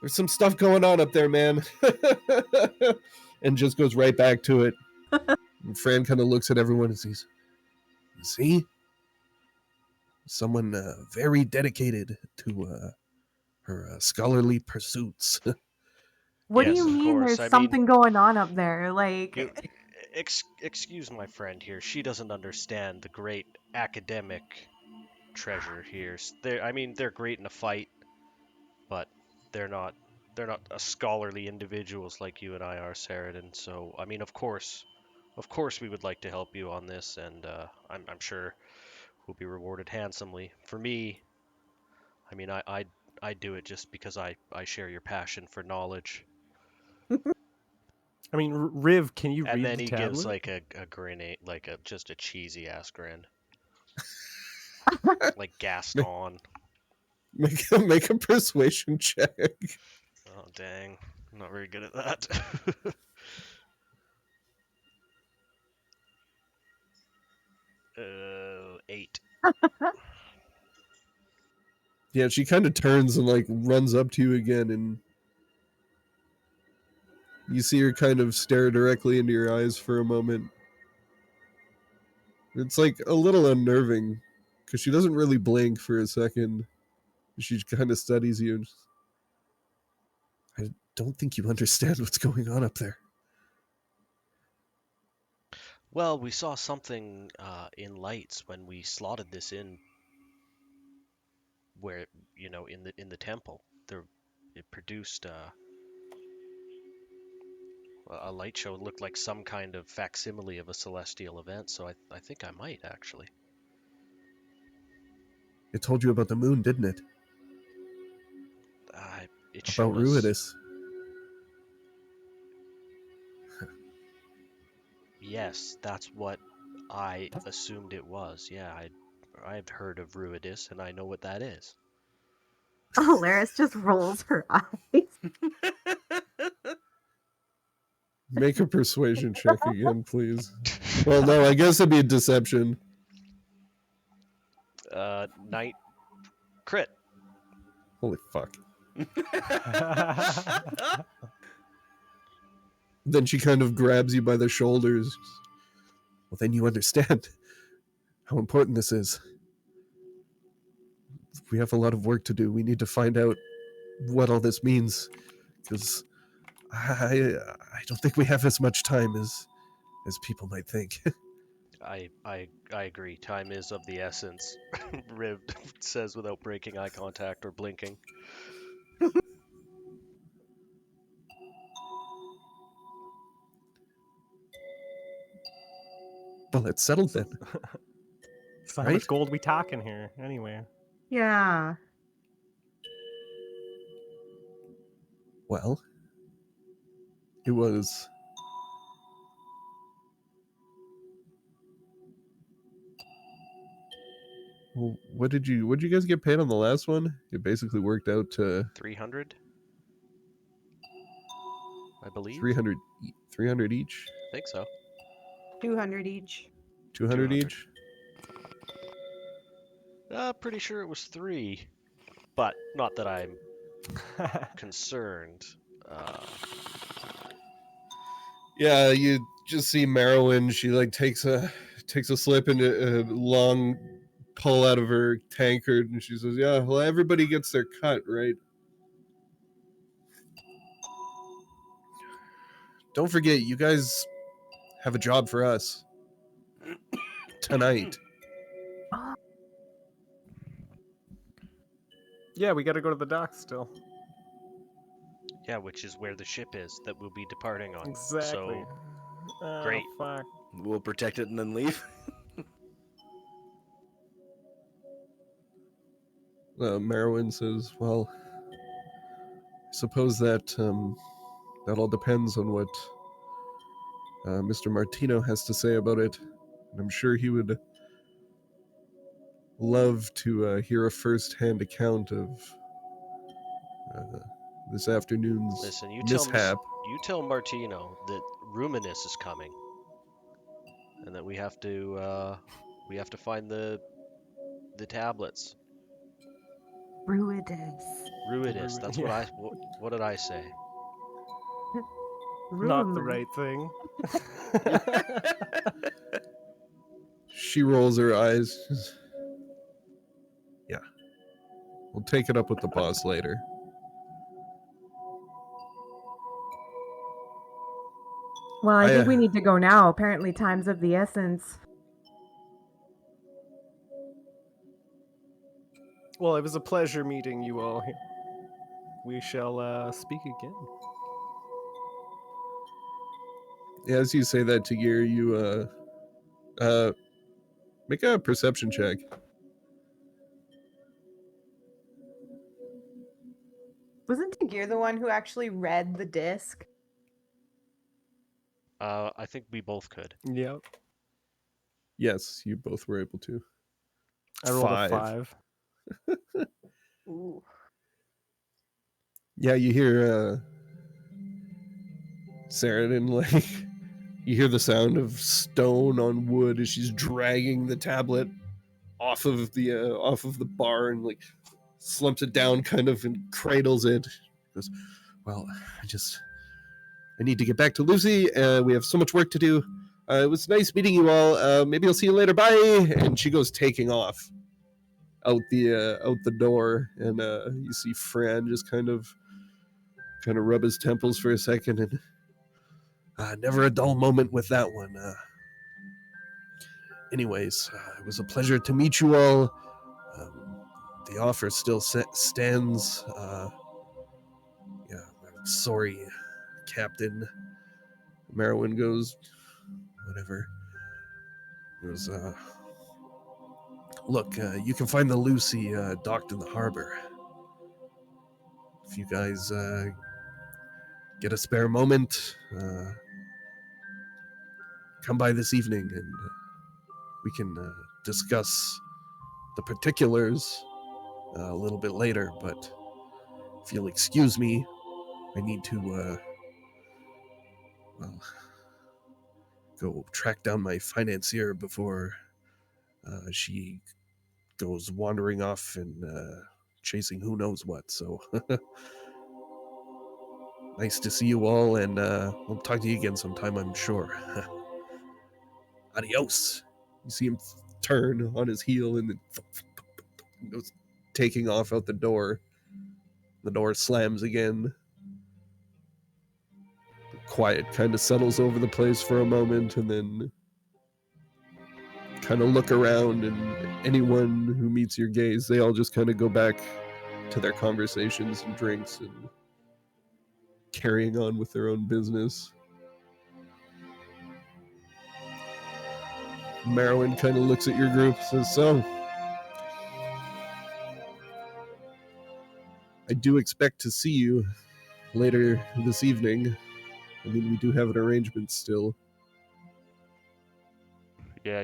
there's some stuff going on up there, man. And just goes right back to it. And Fran kind of looks at everyone and says, see? Someone very dedicated to her scholarly pursuits. What Yes, do you of mean course. there's something going on up there? Like, excuse my friend here. She doesn't understand the great academic treasure here. They're great in a fight, but they're not a scholarly individuals like you and I are, Saradin. So, I mean, of course, we would like to help you on this, and I'm sure we'll be rewarded handsomely. For me, I mean, I do it just because I share your passion for knowledge. I mean, Riv, can you And read then the he tablet? gives like a grenade, like just a cheesy ass grin, like Gaston. Make a persuasion check. Oh dang, I'm not very good at that. 8. Yeah, she kind of turns and like runs up to you again, and you see her kind of stare directly into your eyes for a moment. It's like a little unnerving because she doesn't really blink for a second. She kind of studies you. I don't think you understand what's going on up there. Well, we saw something in lights when we slotted this in, where in the temple. There, it produced a light show. It looked like some kind of facsimile of a celestial event. So I think I might actually. It told you about the moon, didn't it? It About showed us. Ruidus. Yes, that's what I assumed it was. Yeah, I've heard of Ruidus, and I know what that is. Alaris just rolls her eyes. Make a persuasion check again, please. Well, no, I guess it'd be a deception. Night crit. Holy fuck. Then she kind of grabs you by the shoulders. Well, then you understand how important this is. We have a lot of work to do. We need to find out what all this means, because I don't think we have as much time as people might think. I agree. Time is of the essence. Riv says without breaking eye contact or blinking. Well, it's settled then. So how Right? much gold we talking here, anyway? Yeah. Well, it was... Well, what did you guys get paid on the last one? It basically worked out to 300, I believe. 300 each. I think so. 200 each. 200 200. each. Pretty sure it was 3, but not that I'm concerned. Yeah, you just see Merowyn. She like takes a slip and a long pull out of her tankard, and she says, "Yeah, well, everybody gets their cut, right? Don't forget, you guys have a job for us tonight." Yeah, we got to go to the dock still. Yeah, which is where the ship is that we'll be departing on. Exactly. So, great. Fuck. We'll protect it and then leave. Merowyn says, "Well, I suppose that that all depends on what Mr. Martino has to say about it. And I'm sure he would love to hear a first-hand account of this afternoon's Listen, mishap." you tell Martino that Ruminus is coming, and that we have to find the tablets. Ruidus. Ruidus. That's Yeah. what did I say? Not the Ruinman. right thing. She rolls her eyes. Yeah. We'll take it up with the boss later. Well, I think we I- need to go now. Apparently, time's of the essence. Well, it was a pleasure meeting you all here. We shall speak again. As you say that, Tagir, you make a perception check. Wasn't Tagir the one who actually read the disc? I think we both could. Yep. Yes, you both were able to. I rolled a 5. 5. Ooh. Yeah, you hear Saradin, like, you hear the sound of stone on wood as she's dragging the tablet off of the bar and like slumps it down kind of and cradles it. Goes, well, I need to get back to Lucy. We have so much work to do. It was nice meeting you all. Maybe I'll see you later. Bye. And she goes taking off out the door, and you see Fran just kind of rub his temples for a second, and never a dull moment with that one. Anyways, it was a pleasure to meet you all. The offer still stands. Yeah, I'm sorry, Captain. Merwin goes, whatever. It was, look, you can find the Lucy docked in the harbor. If you guys get a spare moment, come by this evening and we can discuss the particulars a little bit later. But if you'll excuse me, I need to, well, go track down my financier before she goes wandering off and chasing who knows what. So nice to see you all, and we'll talk to you again sometime, I'm sure. Adios. You see him turn on his heel and then goes taking off out the door. The door slams again. The quiet kind of settles over the place for a moment, and then kind of look around, and anyone who meets your gaze, they all just kind of go back to their conversations and drinks and carrying on with their own business. Merwin kind of looks at your group and says, so, I do expect to see you later this evening. I mean, we do have an arrangement still. Yeah.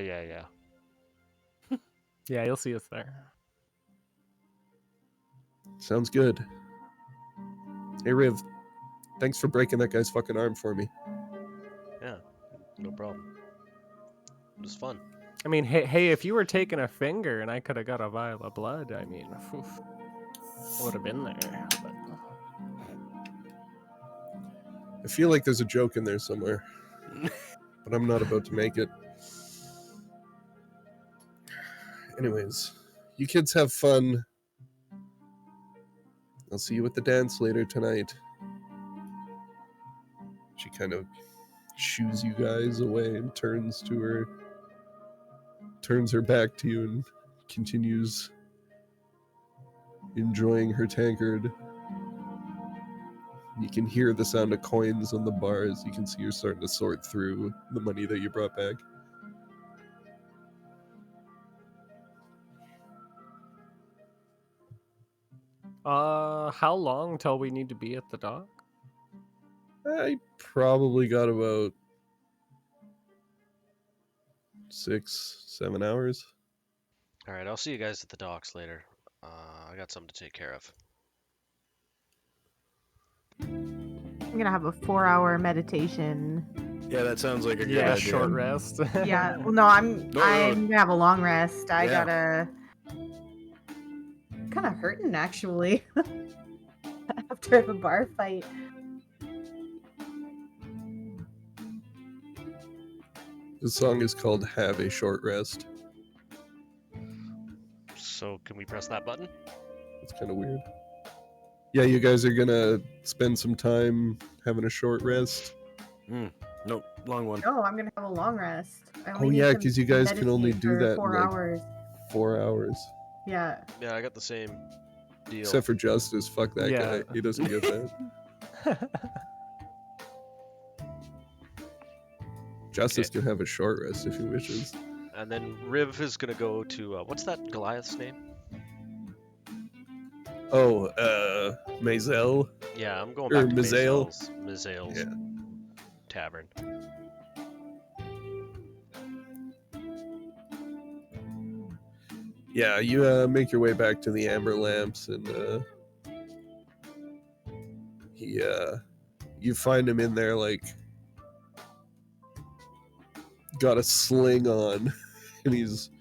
Yeah, you'll see us there. Sounds good. Hey, Riv, thanks for breaking that guy's fucking arm for me. Yeah, no problem. It was fun. I mean, hey, if you were taking a finger and I could have got a vial of blood, I mean, I would have been there. But... I feel like there's a joke in there somewhere, but I'm not about to make it. Anyways, you kids have fun. I'll see you at the dance later tonight. She kind of shoos you guys away and turns her back to you and continues enjoying her tankard. You can hear the sound of coins on the bars. You can see you're starting to sort through the money that you brought back. How long till we need to be at the dock? I probably got about 6-7 hours. All right, I'll see you guys at the docks later. I got something to take care of. I'm gonna have a 4-hour meditation. Yeah, that sounds like a good Yeah, idea. short rest. Yeah. Well, no, I'm gonna have a long rest. I Yeah. gotta. Kind of hurting actually. After the bar fight. The song is called Have a Short Rest. So can we press that button? It's kind of weird. Yeah, you guys are gonna spend some time having a short rest. Nope, long one. No, I'm gonna have a long rest. I only Oh need yeah, to because you guys can only meditate do for that in 4 like hours. 4 hours. Yeah. Yeah, I got the same deal. Except for Justice. Fuck that Yeah. guy. He doesn't get that. Justice can have a short rest if he wishes. And then Riv is gonna go to what's that Goliath's name? Oh, Mazel. Yeah, I'm going Or back to Mazel. Mazel's Yeah. tavern. Yeah, you make your way back to the Amber Lamps, and you find him in there, like, got a sling on, and he's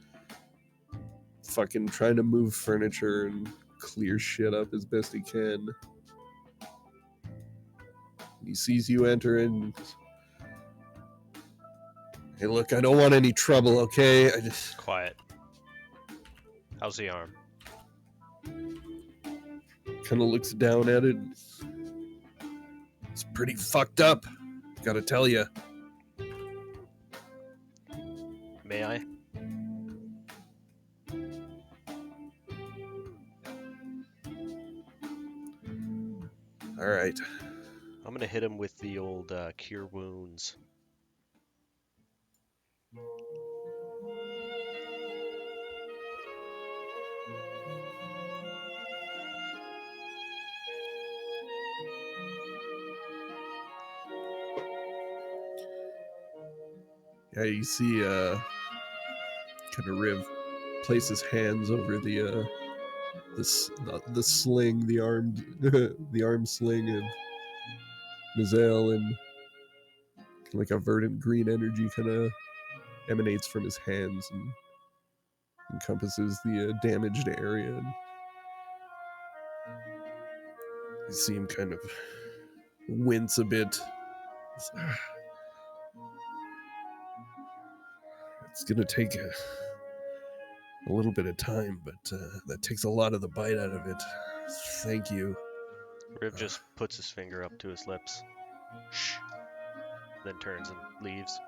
fucking trying to move furniture and clear shit up as best he can. He sees you enter and, hey, look, I don't want any trouble, okay? I just Quiet. How's the arm? kind of looks down at it. It's pretty fucked up, gotta tell you. May I? All right. I'm gonna hit him with the old cure wounds. Yeah, you see kind of Riv place his hands over the sling, the armed the arm sling of Mazel, and like a verdant green energy kind of emanates from his hands and encompasses the damaged area. And you see him kind of wince a bit. It's gonna take a little bit of time, but that takes a lot of the bite out of it. Thank you. Riv just puts his finger up to his lips. Shh. Then turns and leaves.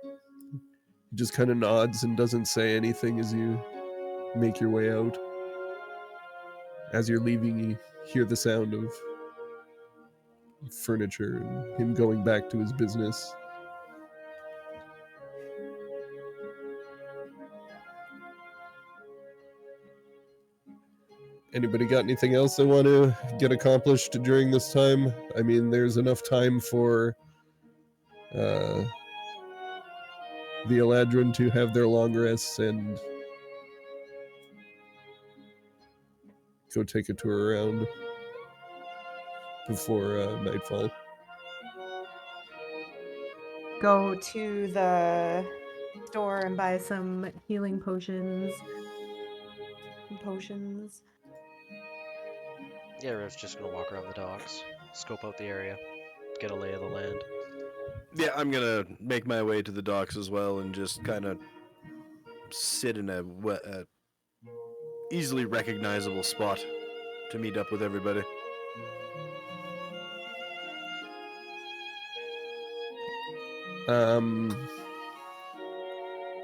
He just kind of nods and doesn't say anything as you make your way out. As you're leaving, you hear the sound of furniture and him going back to his business. Anybody got anything else they want to get accomplished during this time? I mean, there's enough time for the Eladrin to have their long rests and go take a tour around before nightfall. Go to the store and buy some healing potions. Yeah, Riv's just gonna walk around the docks, scope out the area, get a lay of the land. Yeah, I'm gonna make my way to the docks as well and just kind of sit in a easily recognizable spot to meet up with everybody.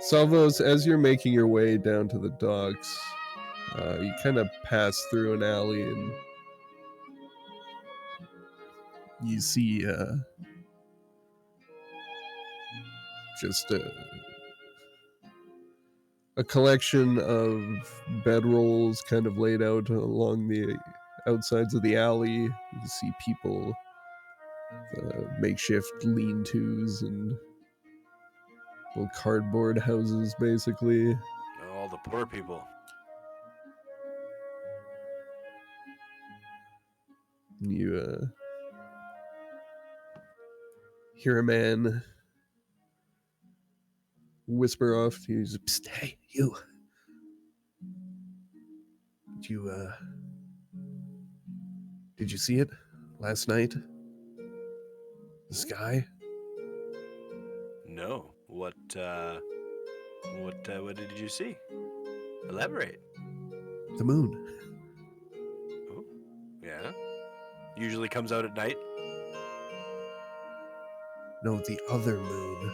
Salvos, as you're making your way down to the docks, you kind of pass through an alley and you see just a collection of bedrolls kind of laid out along the outsides of the alley. You see people, makeshift lean-tos and little cardboard houses, basically. All the poor people. You hear a man whisper off to you, "Psst, hey, you. Did you see it last night? The sky?" No. What did you see? Elaborate. The moon. Oh, yeah. Usually comes out at night. No, the other moon.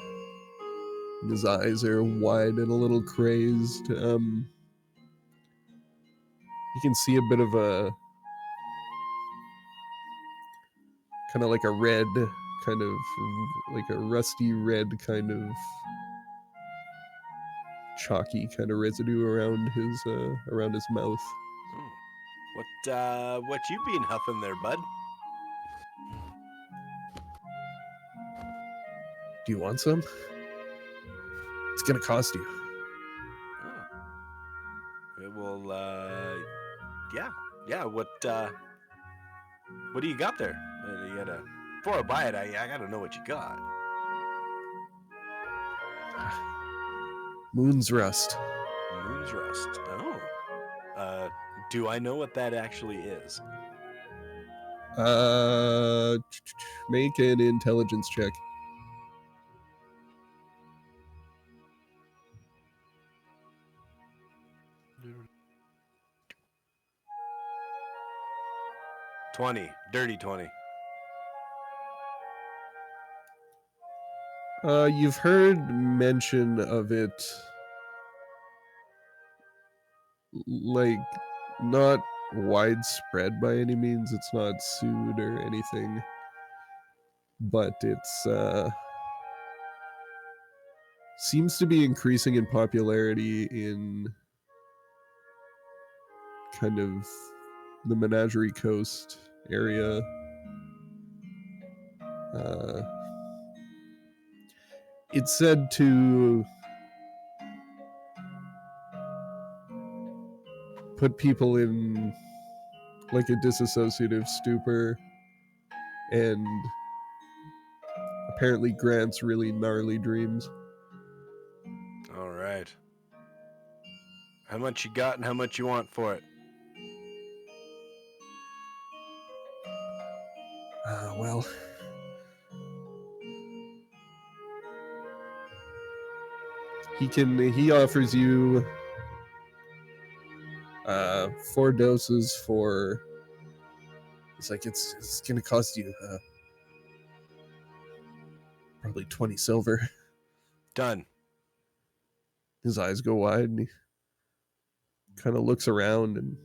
And his eyes are wide and a little crazed. You can see a bit of a kind of like a red, kind of like a rusty red kind of chalky kind of residue around his mouth. What you been huffing there, bud? Do you want some? It's gonna cost you. Oh. It will, yeah. What do you got there? You gotta, before I buy it, I gotta know what you got. Moon's rust. Moon's rust. Oh. Do I know what that actually is? Make an intelligence check. Dirty 20. You've heard mention of it, like, not widespread by any means. It's not sued or anything, but it's seems to be increasing in popularity in kind of the Menagerie Coast area. It's said to put people in like a disassociative stupor and apparently grants really gnarly dreams. All right. How much you got and how much you want for it? Well, he offers you 4 doses for, it's like it's gonna cost you probably 20 silver. Done. His eyes go wide and he kind of looks around and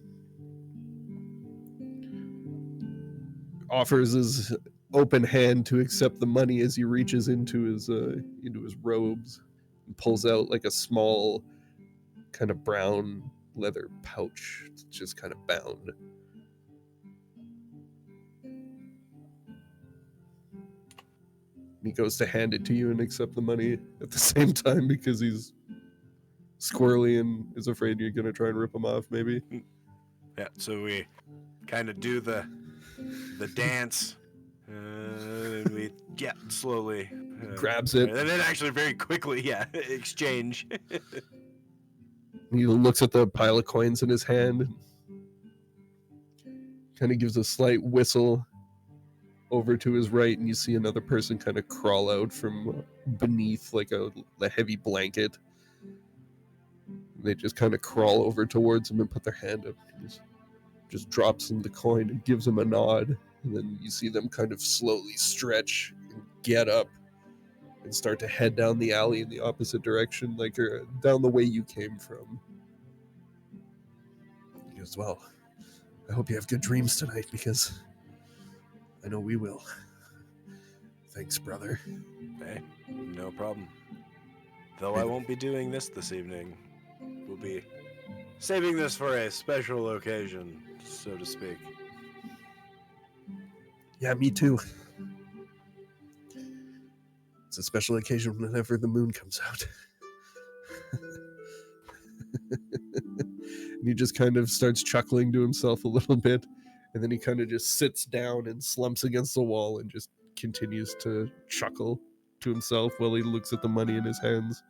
offers his open hand to accept the money as he reaches into his robes and pulls out like a small kind of brown leather pouch. It's just kind of bound. He goes to hand it to you and accept the money at the same time because he's squirrely and is afraid you're gonna try and rip him off, maybe. Yeah, so we kind of do the dance, and we slowly Grabs it. and then actually very quickly, exchange. He looks at the pile of coins in his hand, kind of gives a slight whistle over to his right, and you see another person kind of crawl out from beneath like a heavy blanket. They just kind of crawl over towards him and put their hand up. He just drops him the coin and gives him a nod. And then you see them kind of slowly stretch and get up and start to head down the alley in the opposite direction, like down the way you came from. He goes, well, I hope you have good dreams tonight because I know we will. Thanks, brother. Hey, no problem. Though I won't be doing this evening. We'll be saving this for a special occasion, so to speak. Yeah, me too. It's a special occasion whenever the moon comes out. And he just kind of starts chuckling to himself a little bit, and then he kind of just sits down and slumps against the wall and just continues to chuckle to himself while he looks at the money in his hands.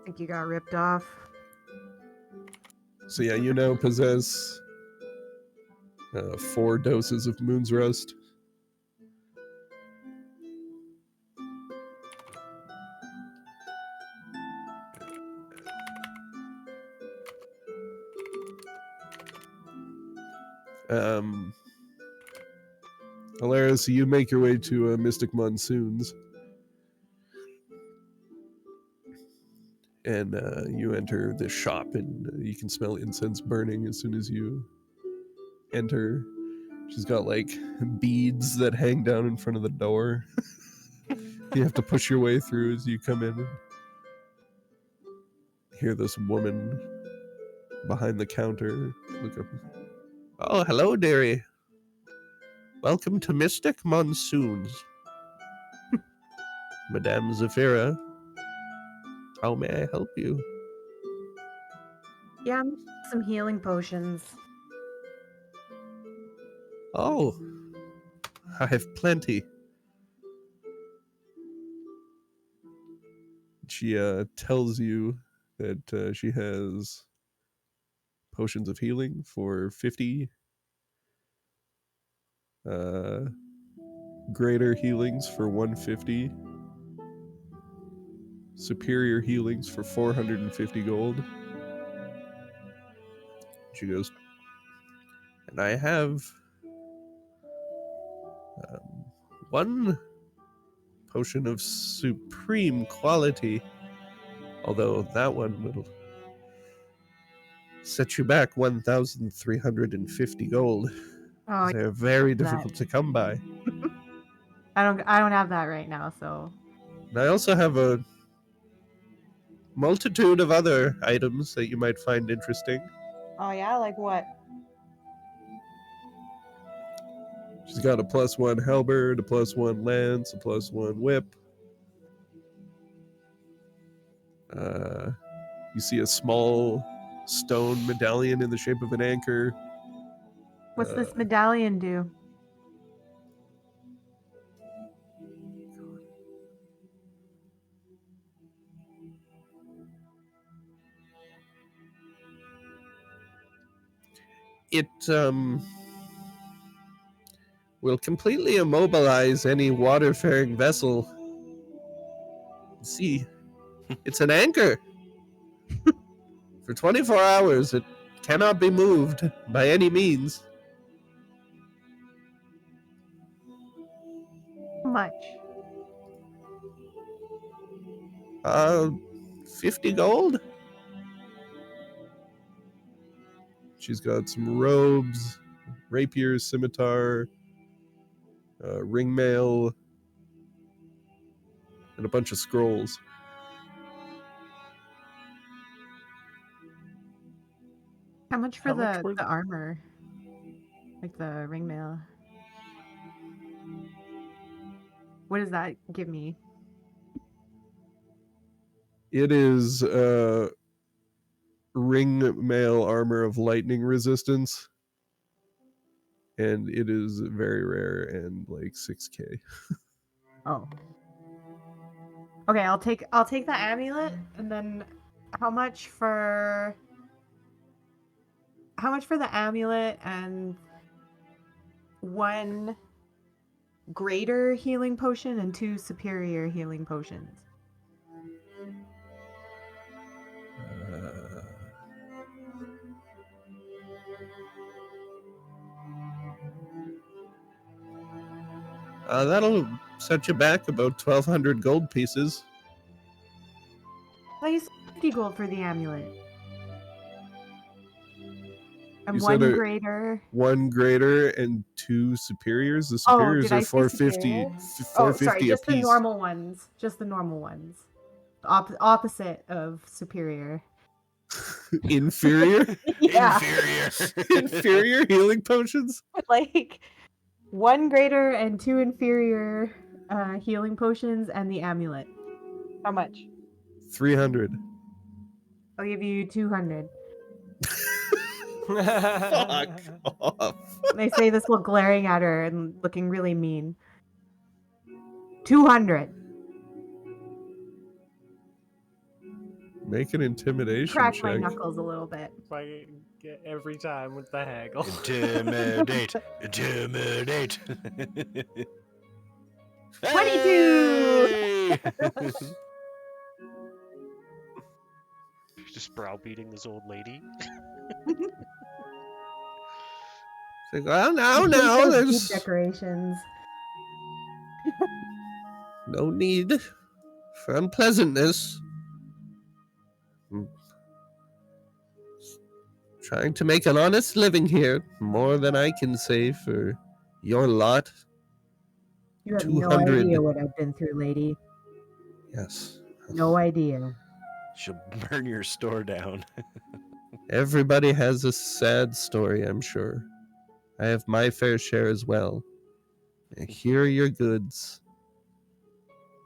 I think you got ripped off. So yeah, you now possess 4 doses of Moon's Rust. Alaris, you make your way to Mystic Monsoons. And you enter this shop, and you can smell incense burning as soon as you enter. She's got like beads that hang down in front of the door. You have to push your way through as you come in. And hear this woman behind the counter look up. Oh, hello, dearie. Welcome to Mystic Monsoons. Madame Zafira, how may I help you? Yeah, I'm some healing potions. Oh, I have plenty. She tells you that she has potions of healing for 50, greater healings for 150, superior healings for 450 gold. She goes, and I have one potion of supreme quality, although that one will set you back 1,350 gold. Oh, They're very that. difficult to come by. I don't have that right now, so. And I also have a multitude of other items that you might find interesting. Oh yeah, like what? She's got a +1 halberd, a +1 lance, a +1 whip. You see a small stone medallion in the shape of an anchor. What's this medallion do? It will completely immobilize any water-faring vessel. See, it's an anchor. For 24 hours, it cannot be moved by any means. How much? 50 gold? She's got some robes, rapier, scimitar, ring mail, and a bunch of scrolls. How much for How much the were- the armor? Like the ringmail. What does that give me? It is ring mail armor of lightning resistance, and it is very rare and like 6k. Oh. Okay, I'll take the amulet, and then how much for the amulet and one greater healing potion and 2 superior healing potions? That'll set you back about 1,200 gold pieces. I used 50 gold for the amulet. And You said one greater. One greater and 2 superiors. The Oh, superiors did are I say 450, superior? 450 sorry, just the apiece. normal ones. Just the normal ones. The opposite of superior. Inferior? Yeah. Inferior healing potions? Like one greater and 2 inferior healing potions and the amulet. How much? 300. I'll give you 200. Fuck off. They say this while glaring at her and looking really mean. 200. Make an intimidation Crack check. my knuckles a little bit. I get every time with the haggle. Intimidate. Intimidate. 22! Hey! Just browbeating this old lady. It's like, well, no, I hate no, those bead there's decorations. no need for unpleasantness. I'm trying to make an honest living here, more than I can say for your lot. You have no 200. idea what I've been through, lady. Yes. No idea. She'll burn your store down. Everybody has a sad story, I'm sure. I have my fair share as well. And here are your goods.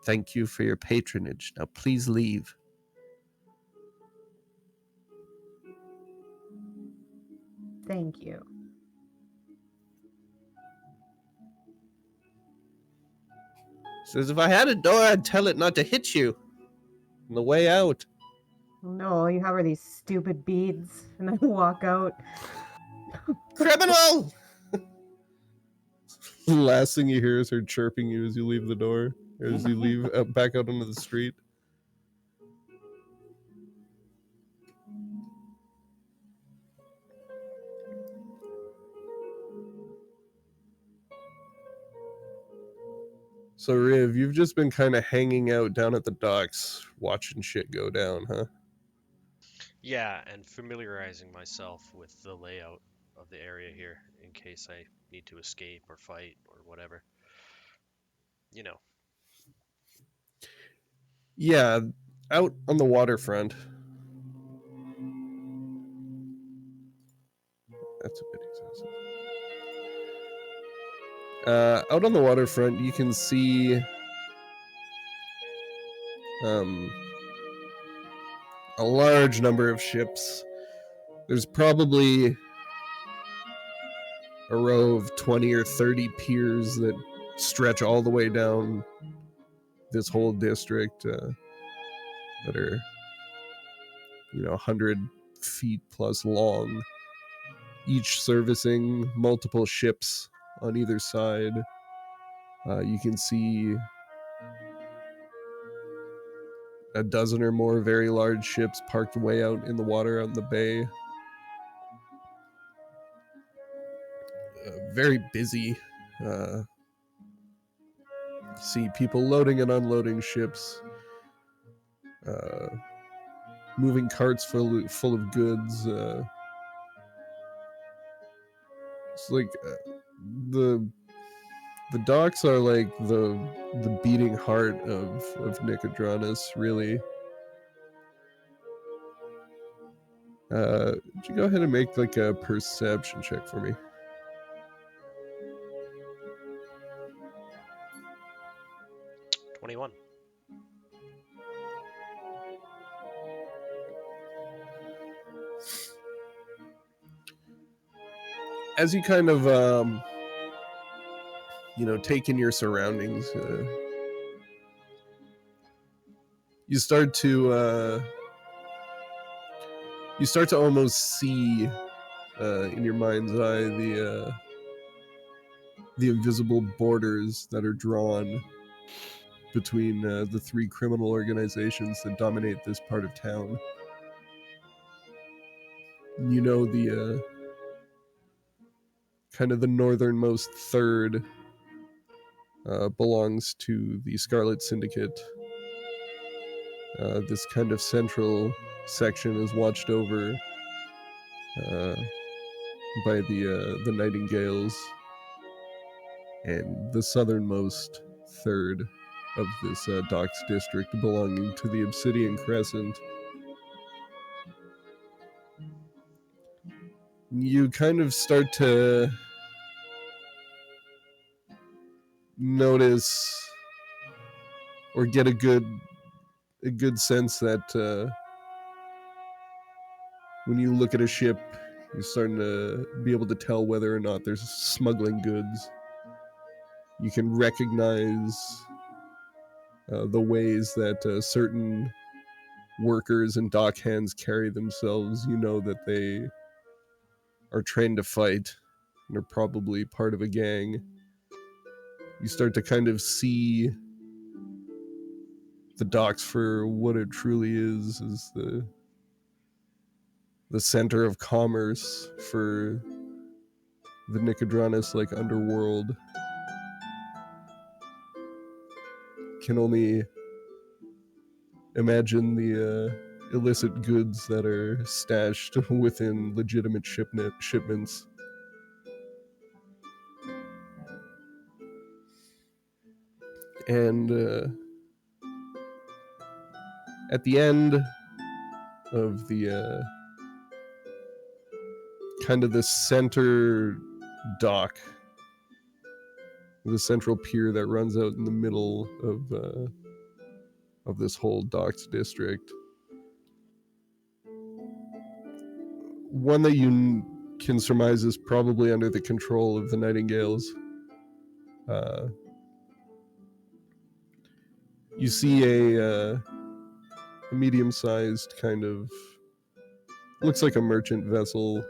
Thank you for your patronage. Now please leave. Thank you. Says if I had a door, I'd tell it not to hit you on the way out. No, all you have are these stupid beads, and then walk out. Criminal! The last thing you hear is her chirping you as you leave the door, or as you leave back out onto the street. So Riv, you've just been kind of hanging out down at the docks, watching shit go down, huh? Yeah, and familiarizing myself with the layout of the area here in case I need to escape or fight or whatever. You know. Yeah, out on the waterfront. That's a bit excessive. Out on the waterfront, you can see a large number of ships. There's probably a row of 20 or 30 piers that stretch all the way down this whole district that are, 100 feet plus long, each servicing multiple ships on either side. You can see a dozen or more very large ships parked way out in the water out in the bay. Very busy. See people loading and unloading ships, moving carts full of goods. It's like the docks are like the beating heart of Nicodranus, really. Would you go ahead and make like a perception check for me? $21. As you kind of take in your surroundings, you start to almost see in your mind's eye the invisible borders that are drawn between the three criminal organizations that dominate this part of town. You know, the kind of the northernmost third belongs to the Scarlet Syndicate. This kind of central section is watched over by the Nightingales, and the southernmost third of this docks district belonging to the Obsidian Crescent. You kind of start to notice or get a good sense that when you look at a ship, you're starting to be able to tell whether or not there's smuggling goods. You can recognize the ways that certain workers and dock hands carry themselves. You know that they are trained to fight and are probably part of a gang. You start to kind of see the docks for what it truly is the center of commerce for the Nicodranus like underworld can only imagine the illicit goods that are stashed within legitimate shipments. And at the end of the kind of the center dock, the central pier that runs out in the middle of this whole docks district, one that you can surmise is probably under the control of the Nightingales. You see a medium-sized kind of, looks like a merchant vessel,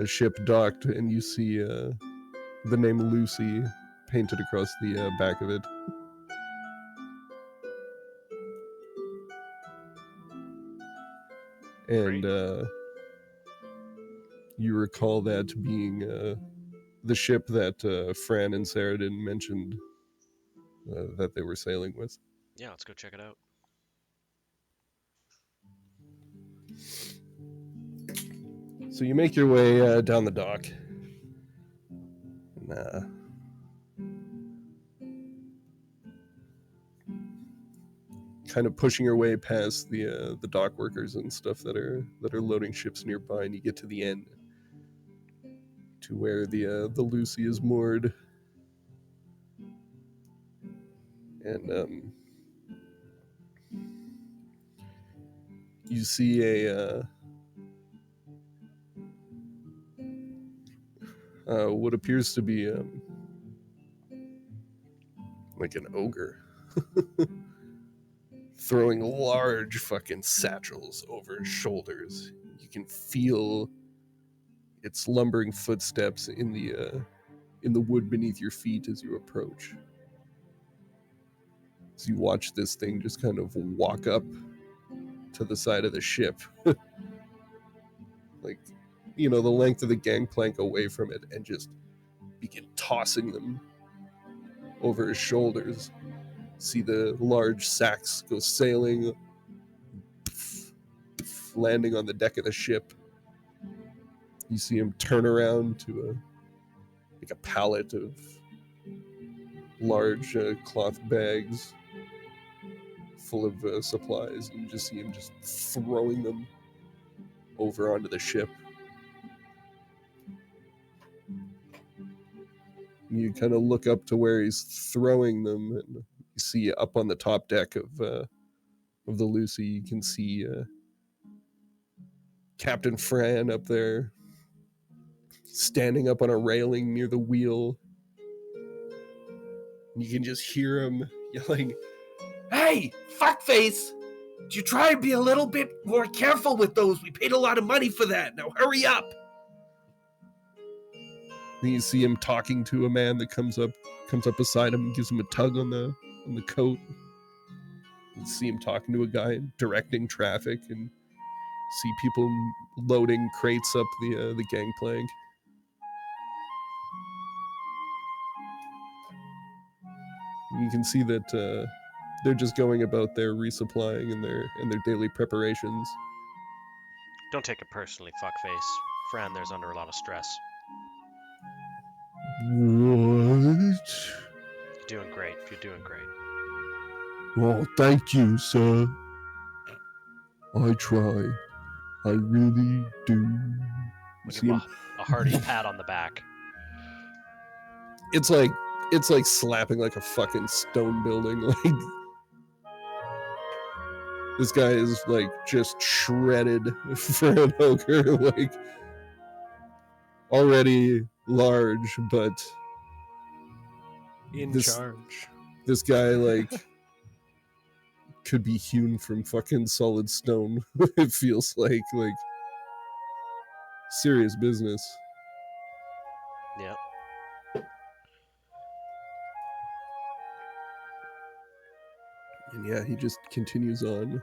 a ship docked, and you see the name Lucy painted across the back of it. And you recall that being the ship that Fran and Saradin mentioned that they were sailing with. Yeah, let's go check it out. So you make your way down the dock. And, kind of pushing your way past the dock workers and stuff that are loading ships nearby, and you get to the end, to where the Lucy is moored. And you see what appears to be like an ogre throwing large fucking satchels over his shoulders. You can feel its lumbering footsteps in the wood beneath your feet as you approach. As you watch this thing just kind of walk up to the side of the ship, like, you know, the length of the gangplank away from it, and just begin tossing them over his shoulders. See the large sacks go sailing, landing on the deck of the ship. You see him turn around to a pallet of large cloth bags full of supplies, and you just see him just throwing them over onto the ship. You kind of look up to where he's throwing them, and you see up on the top deck of the Lucy, you can see Captain Fran up there, standing up on a railing near the wheel. You can just hear him yelling, "Hey, fuckface! Did you try and be a little bit more careful with those? We paid a lot of money for that. Now hurry up!" and you see him talking to a man that comes up beside him and gives him a tug on the coat. You see him talking to a guy directing traffic, and see people loading crates up the gangplank. You can see that they're just going about their resupplying and their daily preparations. Don't take it personally, fuckface. Fran there's under a lot of stress. What? You're doing great. You're doing great. Well, thank you, sir. I try. I really do. We'll See give him him. a hearty pat on the back. It's like slapping like a fucking stone building. Like, this guy is like just shredded for an ogre. Like, already large, but In charge. this guy like could be hewn from fucking solid stone. It feels like serious business. Yep. And yeah, he just continues on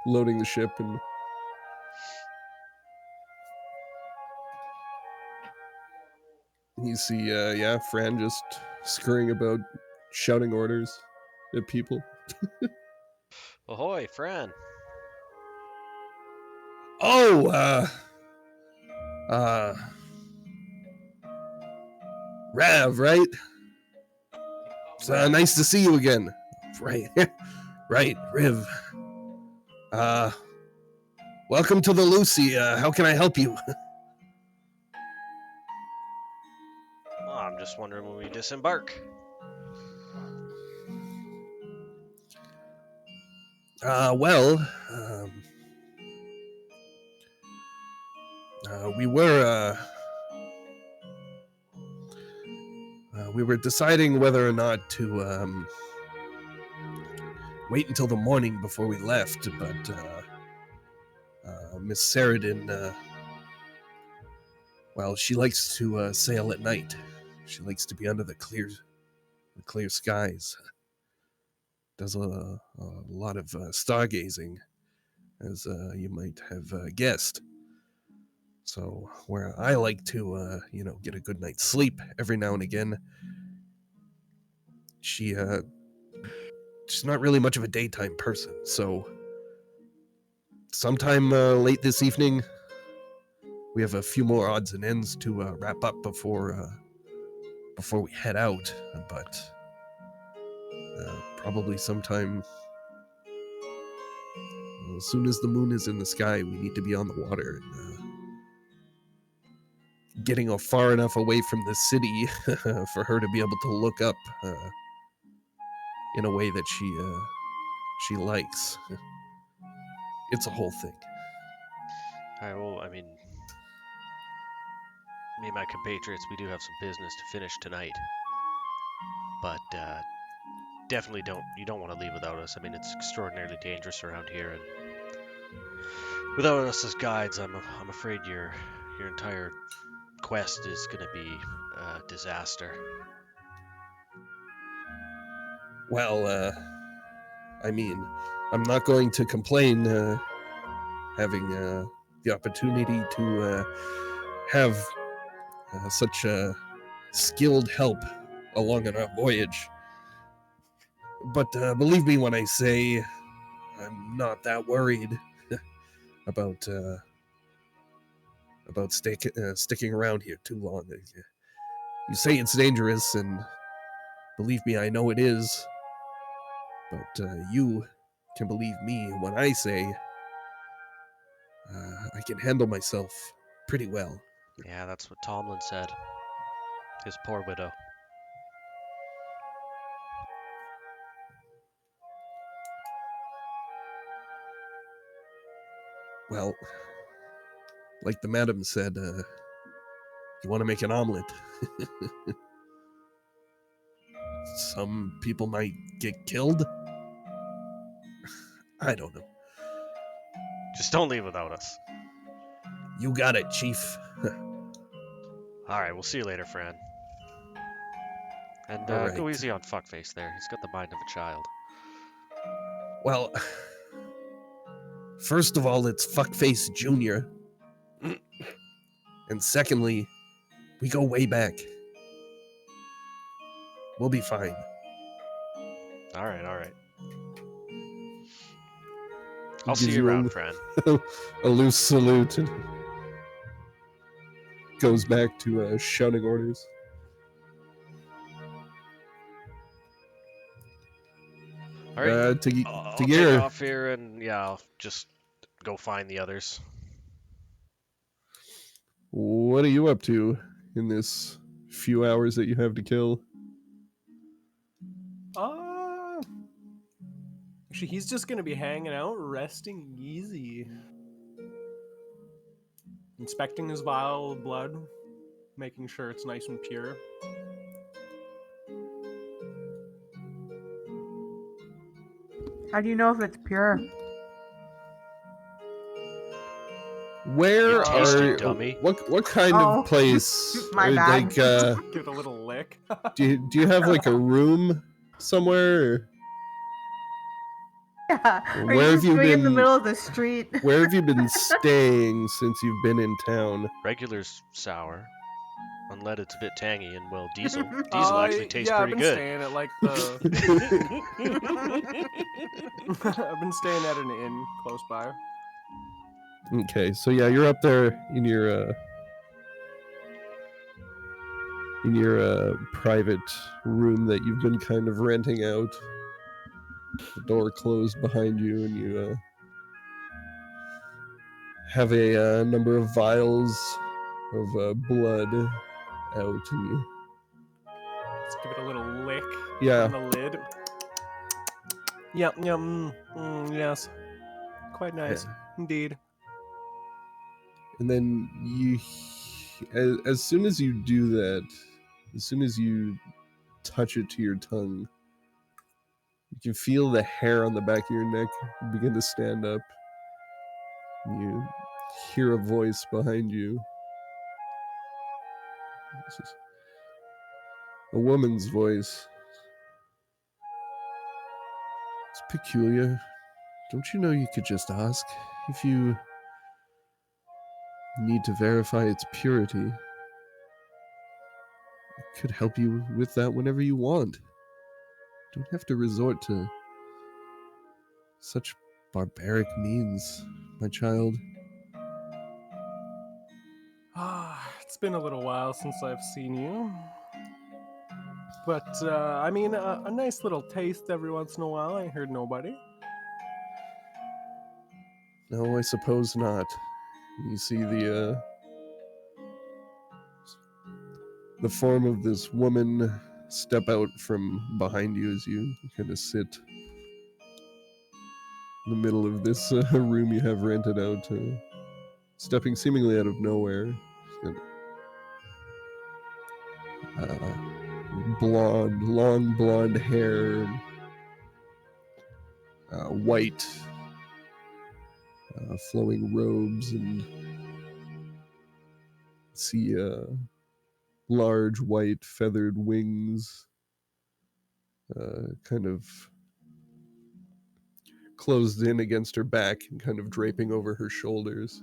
loading the ship, and You see, Fran just scurrying about, shouting orders at people. Ahoy, Fran. Oh, Rav, right? It's nice to see you again. Right, right, Riv. Welcome to the Lucy. How can I help you? Oh, I'm just wondering when we disembark. Well, we were deciding whether or not to wait until the morning before we left, but Miss Saradin, well, she likes to sail at night. She likes to be under the clear skies. Does a lot of stargazing, as you might have guessed. So, where I like to, get a good night's sleep every now and again, she's not really much of a daytime person. So, sometime late this evening, we have a few more odds and ends to wrap up before we head out. But probably sometime as soon as the moon is in the sky, we need to be on the water. And, getting far enough away from the city for her to be able to look up in a way that she likes. It's a whole thing. All right, well, I mean, me and my compatriots, we do have some business to finish tonight. But definitely you don't want to leave without us. I mean, it's extraordinarily dangerous around here, and without us as guides, I'm afraid your entire quest is going to be a disaster. Well, I mean, I'm not going to complain having the opportunity to have such skilled help along on our voyage. But believe me when I say I'm not that worried about sticking around here too long. You say it's dangerous, and believe me, I know it is. But you can believe me when I say I can handle myself pretty well. Yeah, that's what Tomlin said. His poor widow. Well, like the madam said, you want to make an omelet. Some people might get killed. I don't know. Just don't leave without us. You got it, Chief. All right, we'll see you later, Fran. And All right. go easy on Fuckface there. He's got the mind of a child. Well, first of all, it's Fuckface Jr. And secondly, we go way back. We'll be fine. All right. I'll see you around, Fran. A loose salute and goes back to shouting orders. All right, I'll take off here, and I'll just go find the others. What are you up to in this few hours that you have to kill? Actually, he's just gonna be hanging out, resting easy, inspecting his vial of blood, making sure it's nice and pure. How do you know if it's pure? Where You taste are it, dummy. what kind of place? My bad. Like, Give it a little lick. do you have like a room somewhere? Or Yeah. Are where you have just you doing in the been- middle of the street? Where have you been staying since you've been in town? Regular's sour. unleaded's a bit tangy, and well, diesel actually tastes yeah, I've pretty been good. staying at like the. I've been staying at an inn close by. Okay, so yeah, you're up there in your private room that you've been kind of renting out. The door closed behind you, and you have a number of vials of blood out, and you, Let's give it a little lick yeah, from the lid. Yep, yep, yes. Quite nice, indeed. and then as soon as you do that, as soon as you touch it to your tongue, you can feel the hair on the back of your neck begin to stand up. You hear a voice behind you. This is a woman's voice. It's peculiar. Don't you know you could just ask if you need to verify its purity? It could help you with that whenever you want. Don't have to resort to such barbaric means, my child. It's been a little while since I've seen you. But, I mean, a nice little taste every once in a while, I ain't heard nobody. No, I suppose not. You see the form of this woman step out from behind you as you kind of sit in the middle of this room you have rented out, stepping seemingly out of nowhere. Long blonde hair, white, flowing robes, and see large white feathered wings, kind of closed in against her back and kind of draping over her shoulders.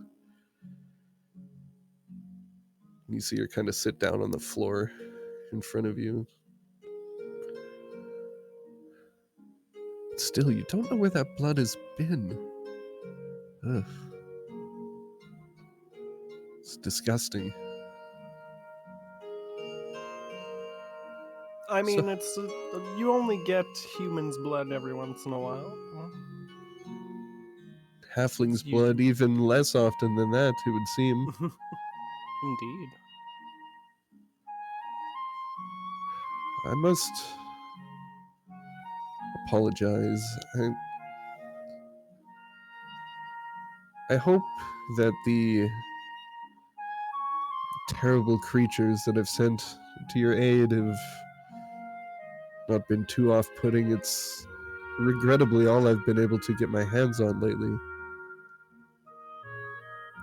You see her kind of sit down on the floor in front of you. Still, you don't know where that blood has been. Ugh. It's disgusting. I mean, it's you only get human's blood every once in a while. Halfling's It's usually- blood even less often than that, it would seem. Indeed. I must apologize. I hope that the terrible creatures that I've sent to your aid have not been too off-putting. It's regrettably all I've been able to get my hands on lately.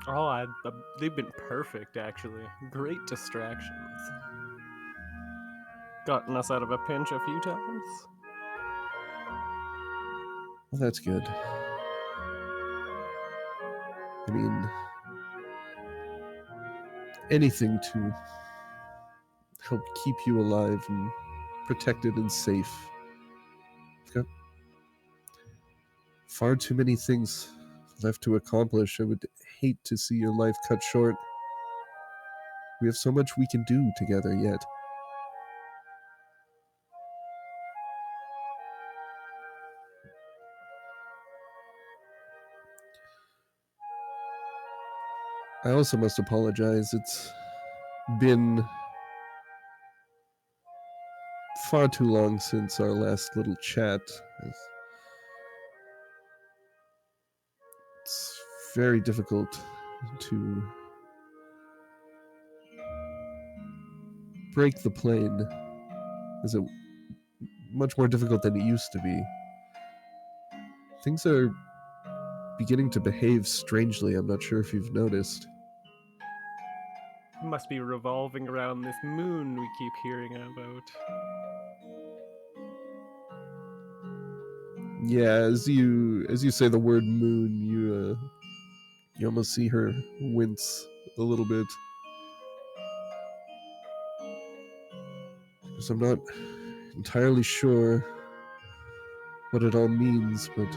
Oh, they've been perfect, actually. Great distractions. Gotten us out of a pinch a few times. Well, that's good. I mean, anything to help keep you alive and protected and safe. I've got far too many things left to accomplish. I would hate to see your life cut short. We have so much we can do together yet. I also must apologize. It's been far too long since our last little chat. It's very difficult to break the plane. Is it much more difficult than it used to be? Things are beginning to behave strangely. I'm not sure if you've noticed. It must be revolving around this moon we keep hearing about. Yeah, as you say the word moon, you almost see her wince a little bit. I'm not entirely sure what it all means, but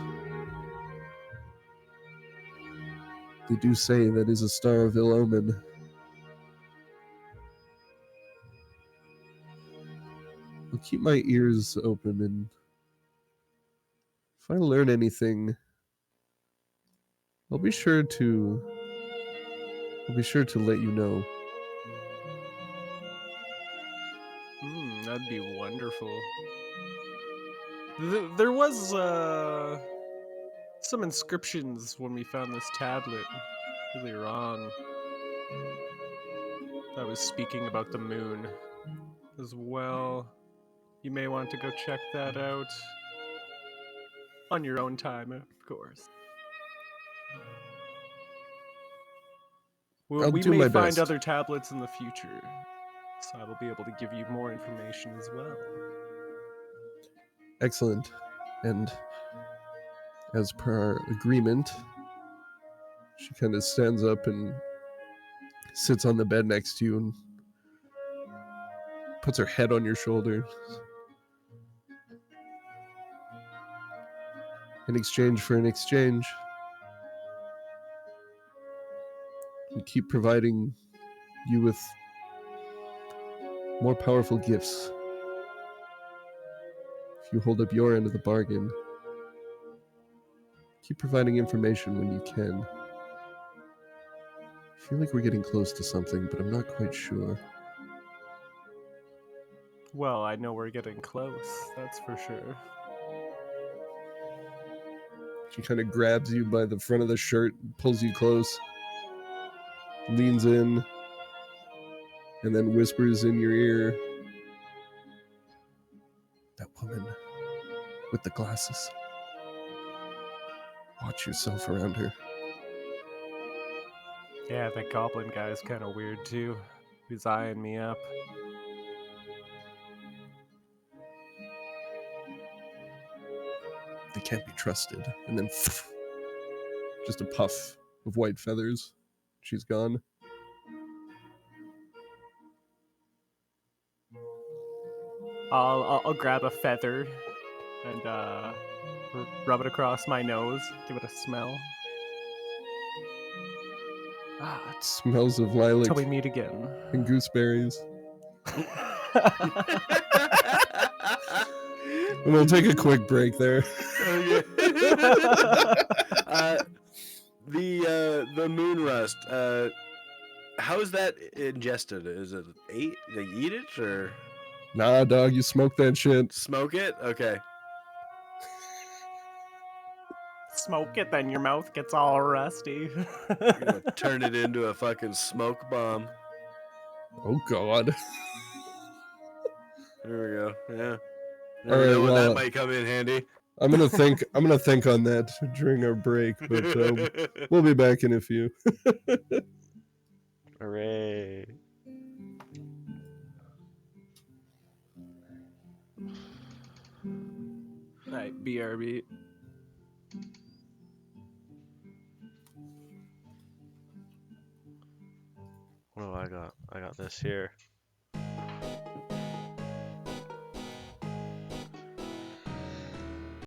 they do say that is a star of ill omen. I'll keep my ears open, and if I learn anything, I'll be sure to let you know. That'd be wonderful. There was some inscriptions when we found this tablet earlier on. I was speaking about the moon as well. You may want to go check that out on your own time, of course. I'll We do may my find best. other tablets in the future, so I will be able to give you more information as well. Excellent. And as per our agreement, she kind of stands up and sits on the bed next to you and puts her head on your shoulder. In exchange for an exchange, we keep providing you with more powerful gifts. If you hold up your end of the bargain, keep providing information when you can. I feel like we're getting close to something, but I'm not quite sure. Well, I know we're getting close, that's for sure. She kind of grabs you by the front of the shirt, pulls you close, leans in, and then whispers in your ear, "That woman with the glasses. Watch yourself around her." Yeah, that goblin guy is kind of weird too. He's eyeing me up. They can't be trusted. And then just a puff of white feathers. She's gone. I'll grab a feather and rub it across my nose, give it a smell. It smells of lilac Till we meet again. and gooseberries. And we'll take a quick break there. Okay. The moon rust. How is that ingested? Is it they eat it or Nah, dog, you smoke that shit. smoke it? Okay. Smoke it, then your mouth gets all rusty. You're gonna turn it into a fucking smoke bomb. Oh god. There we go. Yeah. All right, Never know when well, that might come in handy. I'm gonna think on that during our break, but we'll be back in a few. Hooray. Alright, BRB. What do I got? I got this here.